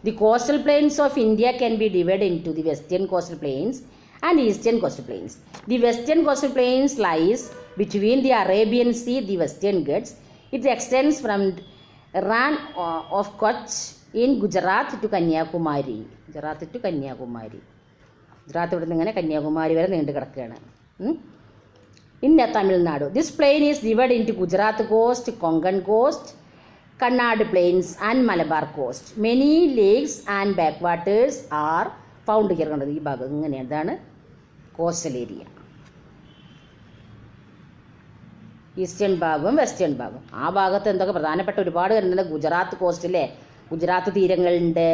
The coastal plains of India can be divide into the western coastal plains and eastern coastal plains. The western coastal plains lies between the Arabian sea, the western Ghats. It extends from Rann of Kutch in Gujarat to Kanyakumari. Gujarat to Kanyakumari. Gujarat ഇവിടെ നിന്ന് ഇങ്ങനെ കന്യാകുമാരി വരെ നീണ്ടു കിടക്കുകയാണ്. In Tamil Nadu, this plain is divided into Gujarat coast, Konkan coast, Kannada plains and Malabar coast. Many lakes and backwaters are found here. ഈ ഭാഗം ഇങ്ങനെയാണ്. ഇതാണ് കോസ്റ്റൽ ഏരിയ. ഈസ്റ്റേൺ ഭാഗവും വെസ്റ്റേൺ ഭാഗം. ആ ഭാഗത്ത് എന്തൊക്കെ പ്രധാനപ്പെട്ട ഒരുപാട് കാര്യങ്ങളുണ്ട്. ഗുജറാത്ത് കോസ്റ്റിലെ ഗുജറാത്ത് തീരങ്ങളുണ്ട്,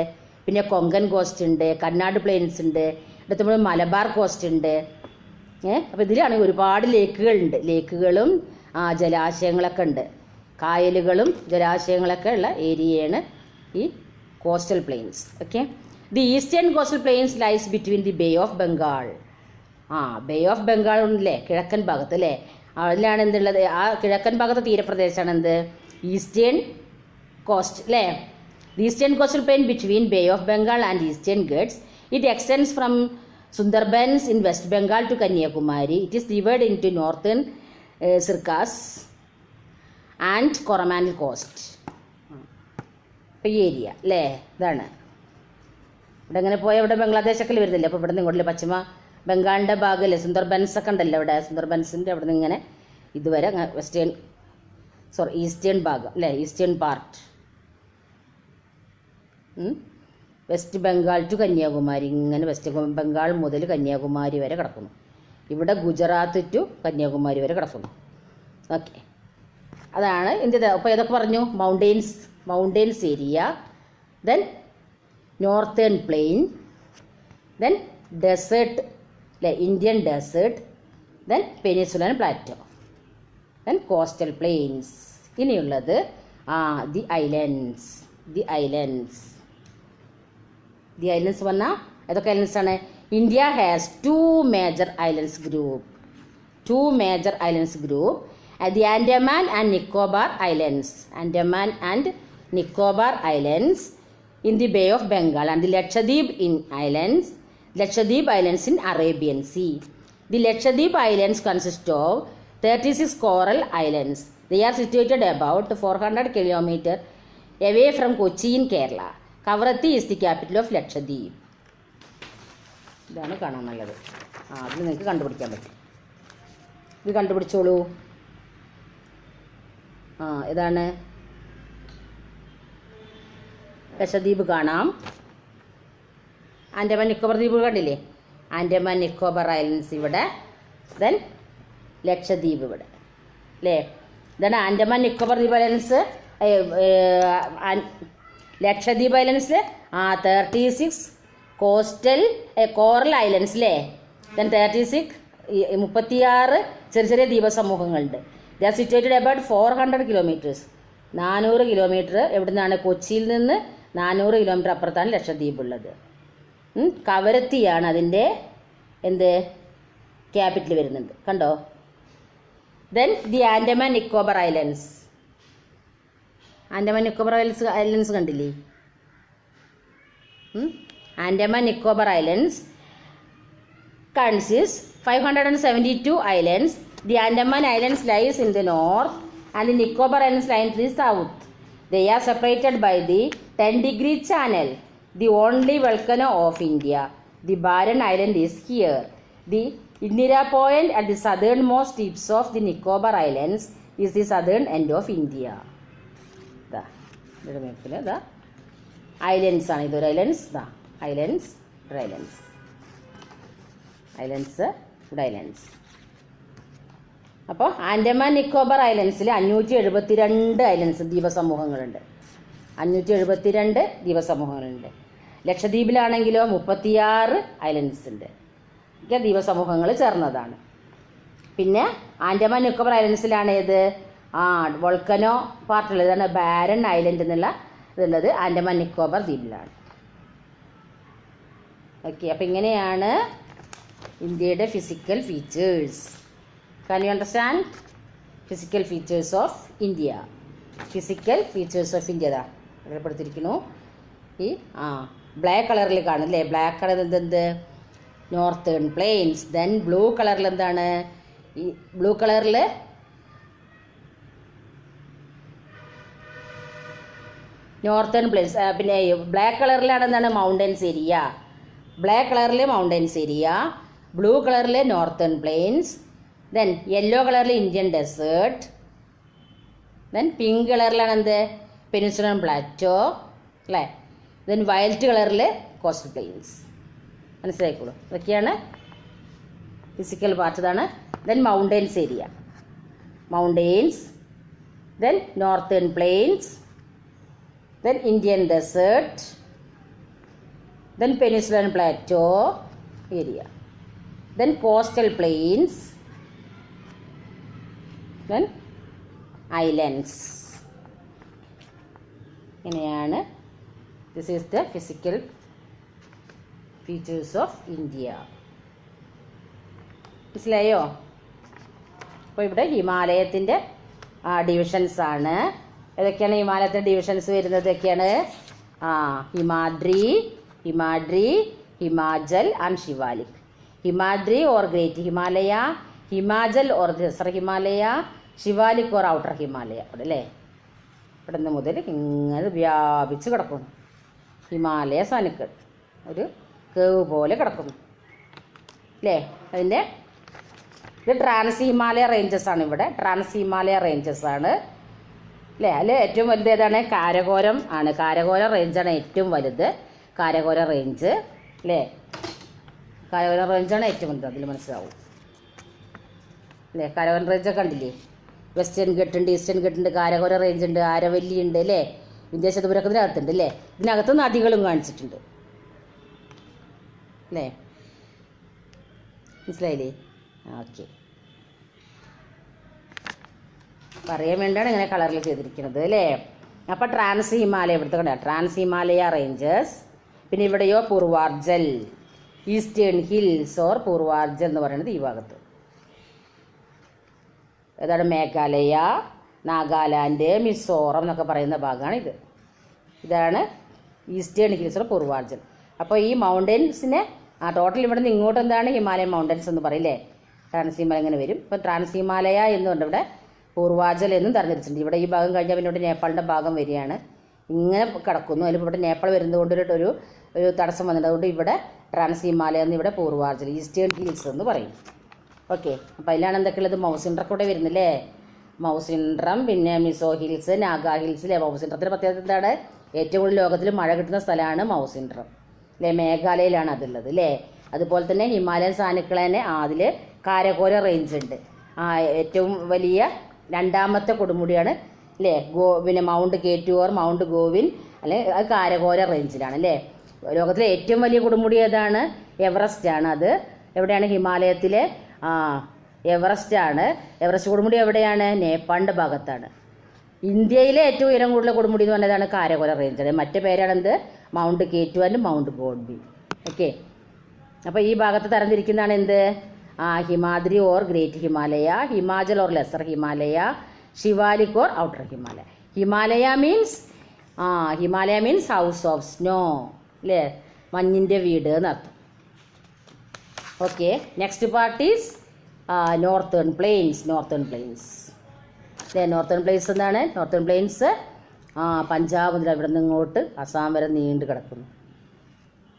പിന്നെ കൊങ്കൺ കോസ്റ്റ് ഉണ്ട്, കർണാട് പ്ലെയിൻസ് ഉണ്ട്, അടുത്ത് മലബാർ കോസ്റ്റ് ഉണ്ട്. അപ്പോൾ ഇതിലാണെങ്കിൽ ഒരുപാട് ലേക്കുകളുണ്ട്. ലേക്കുകളും ജലാശയങ്ങളൊക്കെ ഉണ്ട്. കായലുകളും ജലാശയങ്ങളൊക്കെ ഉള്ള ഏരിയയാണ് ഈ coastal plains. Okay. The eastern coastal plains lies between the bay of Bengal. Bay of Bengal ഉണ്ടല്ലേ കിഴക്കൻ ഭാഗത്ത് അല്ലേ. അതിലാണ് എന്തുള്ളത്? ആ കിഴക്കൻ ഭാഗത്തെ തീരപ്രദേശമാണ് എന്ത്? ഈസ്റ്റേൺ കോസ്റ്റ് അല്ലേ. The eastern coastal plain between bay of Bengal and eastern Ghats. It extends from Sundarbans in West Bengal to Kanyakumari. It is divided into northern Circus and Coromandel coast. ഇപ്പോൾ ഈ ഏരിയ അല്ലേ ഇതാണ്. ഇവിടെ ഇങ്ങനെ പോയാൽ ഇവിടെ ബംഗ്ലാദേശൊക്കെ വരുന്നില്ല. അപ്പോൾ ഇവിടെ നിന്ന് ഇങ്ങോട്ടില്ല പശ്ചിമ ബംഗാളിൻ്റെ ഭാഗമല്ലേ സുന്ദർബൻസ് ഒക്കെ ഉണ്ടല്ലോ ഇവിടെ. സുന്ദർബൻസിൻ്റെ അവിടെ നിന്ന് ഇങ്ങനെ ഇതുവരെ ഈസ്റ്റേൺ ഭാഗം അല്ലേ, eastern part. West Bengal to Kanyakumari. ഇങ്ങനെ വെസ്റ്റ് ബംഗാൾ മുതൽ കന്യാകുമാരി വരെ കിടക്കുന്നു. ഇവിടെ ഗുജറാത്ത് ടു കന്യാകുമാരി വരെ കിടക്കുന്നു. ഓക്കെ. അതാണ് ഇന്ത്യ. അപ്പോൾ ഏതൊക്കെ പറഞ്ഞു? Mountains area, then northern plain, then desert അല്ലേ, Indian desert, then peninsular plateau, then coastal plains. ഇനിയുള്ളത് ദി ഐലൻഡ്സ്. ദി ഐലൻഡ്സ് പറഞ്ഞാൽ ഏതൊക്കെ ഐലൻഡ്സ് ആണ്? India has two major islands group. The Andaman and Nicobar islands. In the bay of Bengal and the Lakshadweep islands in Arabian sea. The Lakshadweep islands consist of 36 coral islands. They are situated about 400 kilometers away from Kochi in Kerala. Kavaratti is the capital of Lakshadweep. ഇതാണ് കാണാൻ നല്ലത്. അതിൽ നിങ്ങൾക്ക് കണ്ടുപിടിക്കാൻ പറ്റും. ഇത് കണ്ടുപിടിച്ചോളൂ. ഇതാണ് ലക്ഷദ്വീപ് കാണാം. ആൻഡമാൻ നിക്കോബർ ദ്വീപ് കണ്ടില്ലേ? ആൻഡമാൻ നിക്കോബർ ഐലൻഡ്സ് ഇവിടെ, ദെൻ ലക്ഷദ്വീപ് ഇവിടെ അല്ലേ. ഇതാണ് ആൻഡമാൻ നിക്കോബർ ദ്വീപ് ഐലൻഡ്സ്. ലക്ഷദ്വീപ് ഐലൻഡ്സിൽ 36 കോറൽ ഐലൻഡ്സ് അല്ലേ. ദെൻ 36 ചെറിയ ചെറിയ ദ്വീപസമൂഹങ്ങളുണ്ട്. They are situated about 400 kilometres. 400 kilometre എവിടെ നിന്നാണ്? കൊച്ചിയിൽ നിന്ന് 400 കിലോമീറ്റർ അപ്പുറത്താണ് ലക്ഷദ്വീപ് ഉള്ളത്. കവരത്തിയാണ് അതിൻ്റെ ക്യാപിറ്റൽ വരുന്നുണ്ട്. കണ്ടോ? Then the Andaman Nicobar islands. Andaman Nicobar islands കണ്ടില്ലേ? Andaman Nicobar islands consists 572 islands. The Andaman Islands lies in the north and the Nicobar Islands lie in the south. They are separated by the 10-degree channel, the only volcano of India. The barren island is here. The Indira Point at the southernmost tips of the Nicobar Islands is the southern end of India. The islands are the islands. The islands. അപ്പോൾ Andaman Nicobar ഐലൻഡ്സിൽ 572 islands ദ്വീപസമൂഹങ്ങളുണ്ട്. 572 ദ്വീപസമൂഹങ്ങളുണ്ട്. ലക്ഷദ്വീപിലാണെങ്കിലോ 36 islands ഉണ്ട്. ഒക്കെ ദ്വീപസമൂഹങ്ങൾ ചേർന്നതാണ്. പിന്നെ ആൻഡമാൻ നിക്കോബർ ഐലൻഡ്സിലാണ് ഏത്? Volcano പാർട്ടുള്ളത്. ഇതാണ് barren island എന്നുള്ള ഇതുള്ളത് Andaman Nicobar ദ്വീപിലാണ്. Okay, അപ്പം ഇങ്ങനെയാണ് ഇന്ത്യയുടെ physical features. Can you understand? Physical features of India. Physical features of India ഇതാ അറിയപ്പെടുത്തിയിരിക്കുന്നു. ഈ ബ്ലാക്ക് കളറിൽ കാണില്ലേ? ബ്ലാക്ക് കളർ എന്തെന്ത്? Northern plains. ദെൻ ബ്ലൂ കളറിൽ എന്താണ്? ഈ ബ്ലൂ കളറിൽ നോർത്തേൺ പ്ലെയിൻസ്. പിന്നെ ബ്ലാക്ക് കളറിലാണ് എന്താണ്? Mountains area. ബ്ലാക്ക് കളറിൽ മൗണ്ടൻസ് ഏരിയ, ബ്ലൂ കളറിൽ നോർത്തേൺ പ്ലെയിൻസ്, ദെൻ യെല്ലോ കളറിൽ ഇന്ത്യൻ ഡെസേർട്ട്, ദെൻ പിങ്ക് കളറിലാണ് എന്ത്? പെനിൻസുലർ പ്ലാറ്റോ അല്ലേ? ദെൻ വയലറ്റ് കളറിൽ കോസ്റ്റൽ പ്ലെയിൻസ്. മനസ്സിലായിക്കോളൂ. ഇതൊക്കെയാണ് ഫിസിക്കൽ പാർട്ട്. ഇതാണ്. Then mountains area, mountains, then northern planes, then Indian desert, then peninsular plateau area, then coastal plains, then islands. ഇങ്ങനെയാണ്. This is the physical features of India. മനസ്സിലായോ? അപ്പോൾ ഇവിടെ ഹിമാലയത്തിൻ്റെ divisions ആണ്. ഏതൊക്കെയാണ് ഹിമാലയത്തിൻ്റെ divisions വരുന്നത്? ഒക്കെയാണ് Himadri, Himachal and Shivalik. Himadri or great Himalaya, Himachal or lesser Himalaya, Shivalik or outer Himalaya. അവിടെ അല്ലേ? ഇവിടെ നിന്ന് മുതൽ ഇങ്ങനെ വ്യാപിച്ച് കിടക്കുന്നു ഹിമാലയ സാനുക്കൾ. ഒരു കേവ് പോലെ കിടക്കുന്നു അല്ലേ? അതിൻ്റെ ഇത് ട്രാൻസ് ഹിമാലയ റേഞ്ചസ് ആണ്. ഇവിടെ ട്രാൻസ് ഹിമാലയ റേഞ്ചസ് ആണ് അല്ലേ? അതിൽ ഏറ്റവും വലുത് ഏതാണ്? കാരകോരം ആണ്. കാരകോര റേഞ്ചാണ് ഏറ്റവും വലുത്. കാരകോര റേഞ്ച് അല്ലേ? കാരകോര റേഞ്ചാണ് ഏറ്റവും വലുത്. അതിൽ മനസ്സിലാവും അല്ലേ? കാരകോര റേഞ്ചൊക്കെ കണ്ടില്ലേ? വെസ്റ്റേൺ ഘട്ടുണ്ട്, ഈസ്റ്റേൺ ഘട്ടുണ്ട്, കാരകോര റേഞ്ച് ഉണ്ട്, ആരവല്ലി ഉണ്ട് അല്ലേ? വിന്ധ്യാചലപുരമൊക്കെ ഇതിനകത്തുണ്ട് അല്ലേ? ഇതിനകത്ത് നദികളും കാണിച്ചിട്ടുണ്ട് അല്ലേ? മനസ്സിലായില്ലേ? ഓക്കെ, പറയാൻ വേണ്ടിയാണ് ഇങ്ങനെ കളറിൽ ചെയ്തിരിക്കുന്നത് അല്ലേ? അപ്പോൾ ട്രാൻസ് ഹിമാലയ ഇവിടുത്തെ കണ്ട ട്രാൻസ് ഹിമാലയ റേഞ്ചസ്. പിന്നെ ഇവിടെയോ പൂർവാർജൽ, ഈസ്റ്റേൺ ഹിൽസ് ഓർ പൂർവാർജൽ എന്ന് പറയുന്നത് ഈ ഭാഗത്ത്. ഏതാണ്? മേഘാലയ, നാഗാലാൻഡ്, മിസോറം എന്നൊക്കെ പറയുന്ന ഭാഗമാണ് ഇത്. ഇതാണ് ഈസ്റ്റേൺ ഹിൽസ് ഓർ പൂർവാർജൽ. അപ്പോൾ ഈ മൗണ്ടൻസിനെ ടോട്ടൽ ഇവിടെ നിന്ന് ഇങ്ങോട്ട് എന്താണ്? ഹിമാലയൻ മൗണ്ടൻസ് എന്ന് പറയില്ലേ? ട്രാൻസ് ഹിമാലയ ഇങ്ങനെ വരും. ഇപ്പം ട്രാൻസ് ഹിമാലയ എന്നുണ്ട്. ഇവിടെ പൂർവാചൽ എന്നും തരംതിരിച്ചിട്ടുണ്ട്. ഇവിടെ ഈ ഭാഗം കഴിഞ്ഞാൽ പിന്നെ ഇവിടെ നേപ്പാളിൻ്റെ ഭാഗം വരികയാണ്. ഇങ്ങനെ കിടക്കുന്നു. അതിൽ ഇവിടെ നേപ്പാൾ വരുന്നതുകൊണ്ട് ഒരു തടസ്സം വന്നിട്ടുണ്ട്. അതുകൊണ്ട് ഇവിടെ ട്രാൻസ് ഹിമാലയ എന്ന്, ഇവിടെ പൂർവാചൽ, ഈസ്റ്റേൺ ഹിൽസ് എന്ന് പറയും. ഓക്കെ, അപ്പോൾ അതിലാണ് എന്തൊക്കെയുള്ളത്? മൗസിൻഡ്രൊക്കെ ഇവിടെ വരുന്നില്ലേ? മൗസിൻഡ്രം, പിന്നെ മിസോ ഹിൽസ്, നാഗാ ഹിൽസ് അല്ലേ? മൗസിൻഡ്രത്തിൻ്റെ പ്രത്യേകത എന്താണ്? ഏറ്റവും കൂടുതൽ ലോകത്തിൽ മഴ കിട്ടുന്ന സ്ഥലമാണ് മൗസിൻഡ്രം അല്ലേ? മേഘാലയയിലാണ് അതുള്ളത് അല്ലേ? അതുപോലെ തന്നെ ഹിമാലയൻ സാനുക്കൾ തന്നെ അതിൽ കാരകോര റേഞ്ച് ഉണ്ട്. ഏറ്റവും വലിയ രണ്ടാമത്തെ കൊടുമുടിയാണ് അല്ലേ? പിന്നെ മൗണ്ട് K2 ഓർ മൗണ്ട് ഗോവിൻ അല്ലെ? അത് കാരകോര റേഞ്ചിലാണ് അല്ലേ? ലോകത്തിലെ ഏറ്റവും വലിയ കൊടുമുടി ഏതാണ്? എവറസ്റ്റ് ആണ്. അത് എവിടെയാണ്? ഹിമാലയത്തിലെ എവറസ്റ്റ് ആണ്. എവറസ്റ്റ് കൊടുമുടി എവിടെയാണ്? നേപ്പാളിൻ്റെ ഭാഗത്താണ്. ഇന്ത്യയിലെ ഏറ്റവും ഉയരം കൂടുതൽ കൊടുമുടി എന്ന് പറഞ്ഞതാണ് കാരകോര റേഞ്ച്. മറ്റേ പേരാണെന്ത്? മൗണ്ട് K2 ആൻഡ് മൗണ്ട് ഗോഡ്ബി. ഓക്കെ, അപ്പോൾ ഈ ഭാഗത്ത് തരംതിരിക്കുന്നതാണ് എന്ത്? Himadri or great Himalaya, Himachal or lesser Himalaya, Shivalik or outer Himalaya. Himalaya means house of snow അല്ലേ? മഞ്ഞിൻ്റെ വീട് എന്നർത്ഥം. Okay, next part is northern plains. Northern plains എന്താണ്? നോർത്തേൺ പ്ലെയിൻസ് പഞ്ചാബ് മുതൽ ഇവിടെ നിന്ന് ഇങ്ങോട്ട് അസാം വരെ നീണ്ടു കിടക്കുന്നു.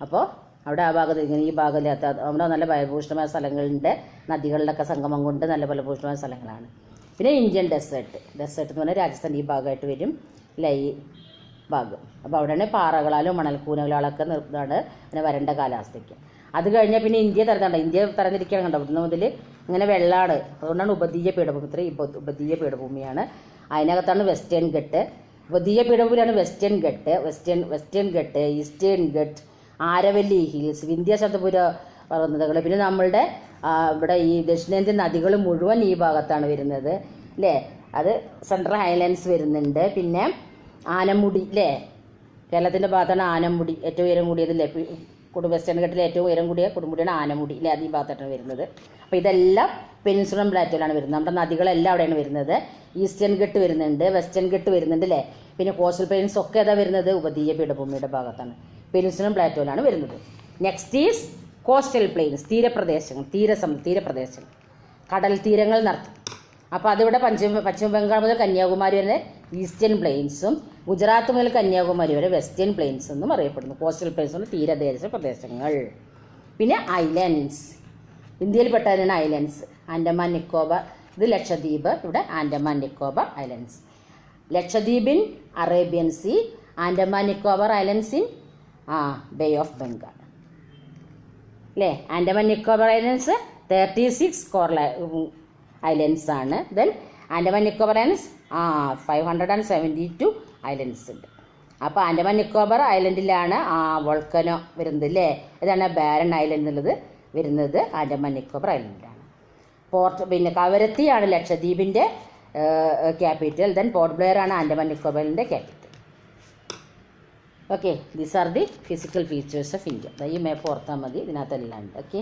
അപ്പോൾ അവിടെ ആ ഭാഗത്ത് ഇങ്ങനെ ഈ ഭാഗമില്ലാത്ത അവിടെ നല്ല ഫലഭൂഷ്ടമായ സ്ഥലങ്ങളുണ്ട്. നദികളിലൊക്കെ സംഗമം കൊണ്ട് നല്ല ഫലഭൂഷ്ടമായ സ്ഥലങ്ങളാണ്. പിന്നെ ഇന്ത്യൻ ഡെസേർട്ട് എന്ന് പറഞ്ഞാൽ രാജസ്ഥാൻ ഈ ഭാഗമായിട്ട് വരും അല്ലേ? ഈ ഭാഗം. അപ്പോൾ അവിടെയാണ് പാറകളാലും മണൽക്കൂനകളൊക്കെ ഇതാണ്. പിന്നെ വരണ്ട കാലാവസ്ഥയ്ക്ക്. അത് കഴിഞ്ഞാൽ പിന്നെ ഇന്ത്യ തരംതിരിക്കുകയാണ് കണ്ടോ? ഇവിടുന്ന് മുതൽ ഇങ്ങനെ വെള്ളമാണ്. അതുകൊണ്ടാണ് ഉപദ്വീപ പീഠഭൂമി. ഇത്രയും ഉപദ്വീപ പീഠഭൂമിയാണ്. അതിനകത്താണ് വെസ്റ്റേൺ ഘട്ട്. ഉപദ്വീപ പീഠഭൂമിയിലാണ് western Ghat, eastern Ghat, Aravalli hills, വിന്ധ്യാചലപുര പർവ്വതകൾ. പിന്നെ നമ്മളുടെ ഇവിടെ ഈ ദക്ഷിണേന്ത്യൻ നദികൾ മുഴുവൻ ഈ ഭാഗത്താണ് വരുന്നത് അല്ലേ? അത് സെൻട്രൽ ഹൈലാൻഡ്സ് വരുന്നുണ്ട്. പിന്നെ ആനമുടി അല്ലേ? കേരളത്തിൻ്റെ ഭാഗത്താണ് ആനമുടി ഏറ്റവും ഉയരം കൂടിയതല്ലേ? വെസ്റ്റേൺ ഘട്ടിലെ ഏറ്റവും ഉയരം കൂടിയ കൊടുമുടിയാണ് ആനമുടി ഇല്ലേ, അതീ ഭാഗത്തായിട്ടാണ് വരുന്നത്. അപ്പോൾ ഇതെല്ലാം പെനിൻസുലർ പ്ലാറ്റോയിലാണ് വരുന്നത്. നമ്മുടെ നദികളെല്ലാം അവിടെയാണ് വരുന്നത്. ഈസ്റ്റേൺ ഘട്ട് വരുന്നുണ്ട്, വെസ്റ്റേൺ ഘട്ട് വരുന്നുണ്ട് അല്ലേ. പിന്നെ കോസ്റ്റൽ പ്ലെയിൻസ് ഒക്കെ ഏതാ വരുന്നത്, ഉപദ്വീപ പീഠഭൂമിയുടെ ഭാഗത്താണ്, പെനിൻസുലർ പ്ലാറ്റോയിലാണ് വരുന്നത്. നെക്സ്റ്റ് ഈസ് കോസ്റ്റൽ പ്ലെയിൻസ്, തീരപ്രദേശങ്ങൾ, തീരപ്രദേശങ്ങൾ, കടൽ തീരങ്ങൾ നടത്തും. അപ്പോൾ അതിവിടെ പശ്ചിമ ബംഗാൾ മുതൽ കന്യാകുമാരി വരെ ഈസ്റ്റേൺ പ്ലെയിൻസും ഗുജറാത്ത് മുതൽ കന്യാകുമാരി വരെ വെസ്റ്റേൺ പ്ലെയിൻസ് എന്നും അറിയപ്പെടുന്നു. കോസ്റ്റൽ പ്ലെയിൻസ് എന്ന് തീരദേശ പ്രദേശങ്ങൾ. പിന്നെ ഐലൻഡ്സ്, ഇന്ത്യയിൽപ്പെട്ടതിനാണ് ഐലൻഡ്സ്. ആൻഡമാൻ നിക്കോബാർ, ഇത് ലക്ഷദ്വീപ്, ഇവിടെ Andaman Nicobar islands. Lakshadweep in Arabian sea, Andaman Nicobar islands in bay of Bengal അല്ലേ. ആൻഡമാൻ നിക്കോബാർ ഐലൻഡ്സ് 36 ഐലൻഡ്സ് ആണ്. Then Andaman Nicobar islands 572 islands ഉണ്ട്. അപ്പോൾ ആൻഡമാൻ നിക്കോബാർ ഐലൻഡിലാണ് വോൾക്കനോ വരുന്നത് അല്ലേ. ഇതാണ് ബാരൻ ഐലൻഡ് എന്നുള്ളത് വരുന്നത് ആൻഡമാൻ നിക്കോബാർ ഐലൻഡിലാണ്. പിന്നെ കവരത്തിയാണ് ലക്ഷദ്വീപിൻ്റെ ക്യാപിറ്റൽ. ദെൻ പോർട്ട് ബ്ലെയർ ആണ് ആൻഡമാൻ നിക്കോബാറിൻ്റെ capital. Okay, these are the physical features of India. ഈ മാപ്പ് ഓർത്താൽ മതി, ഇതിനകത്തെല്ലാം ഉണ്ട്. ഓക്കെ,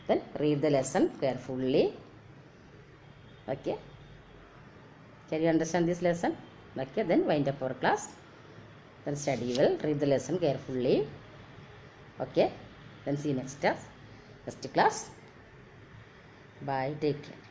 then read the lesson carefully. Okay, can you understand this lesson? Okay, then wind up our class, then study well, read the lesson carefully. Okay, then see you next class. Bye, take care.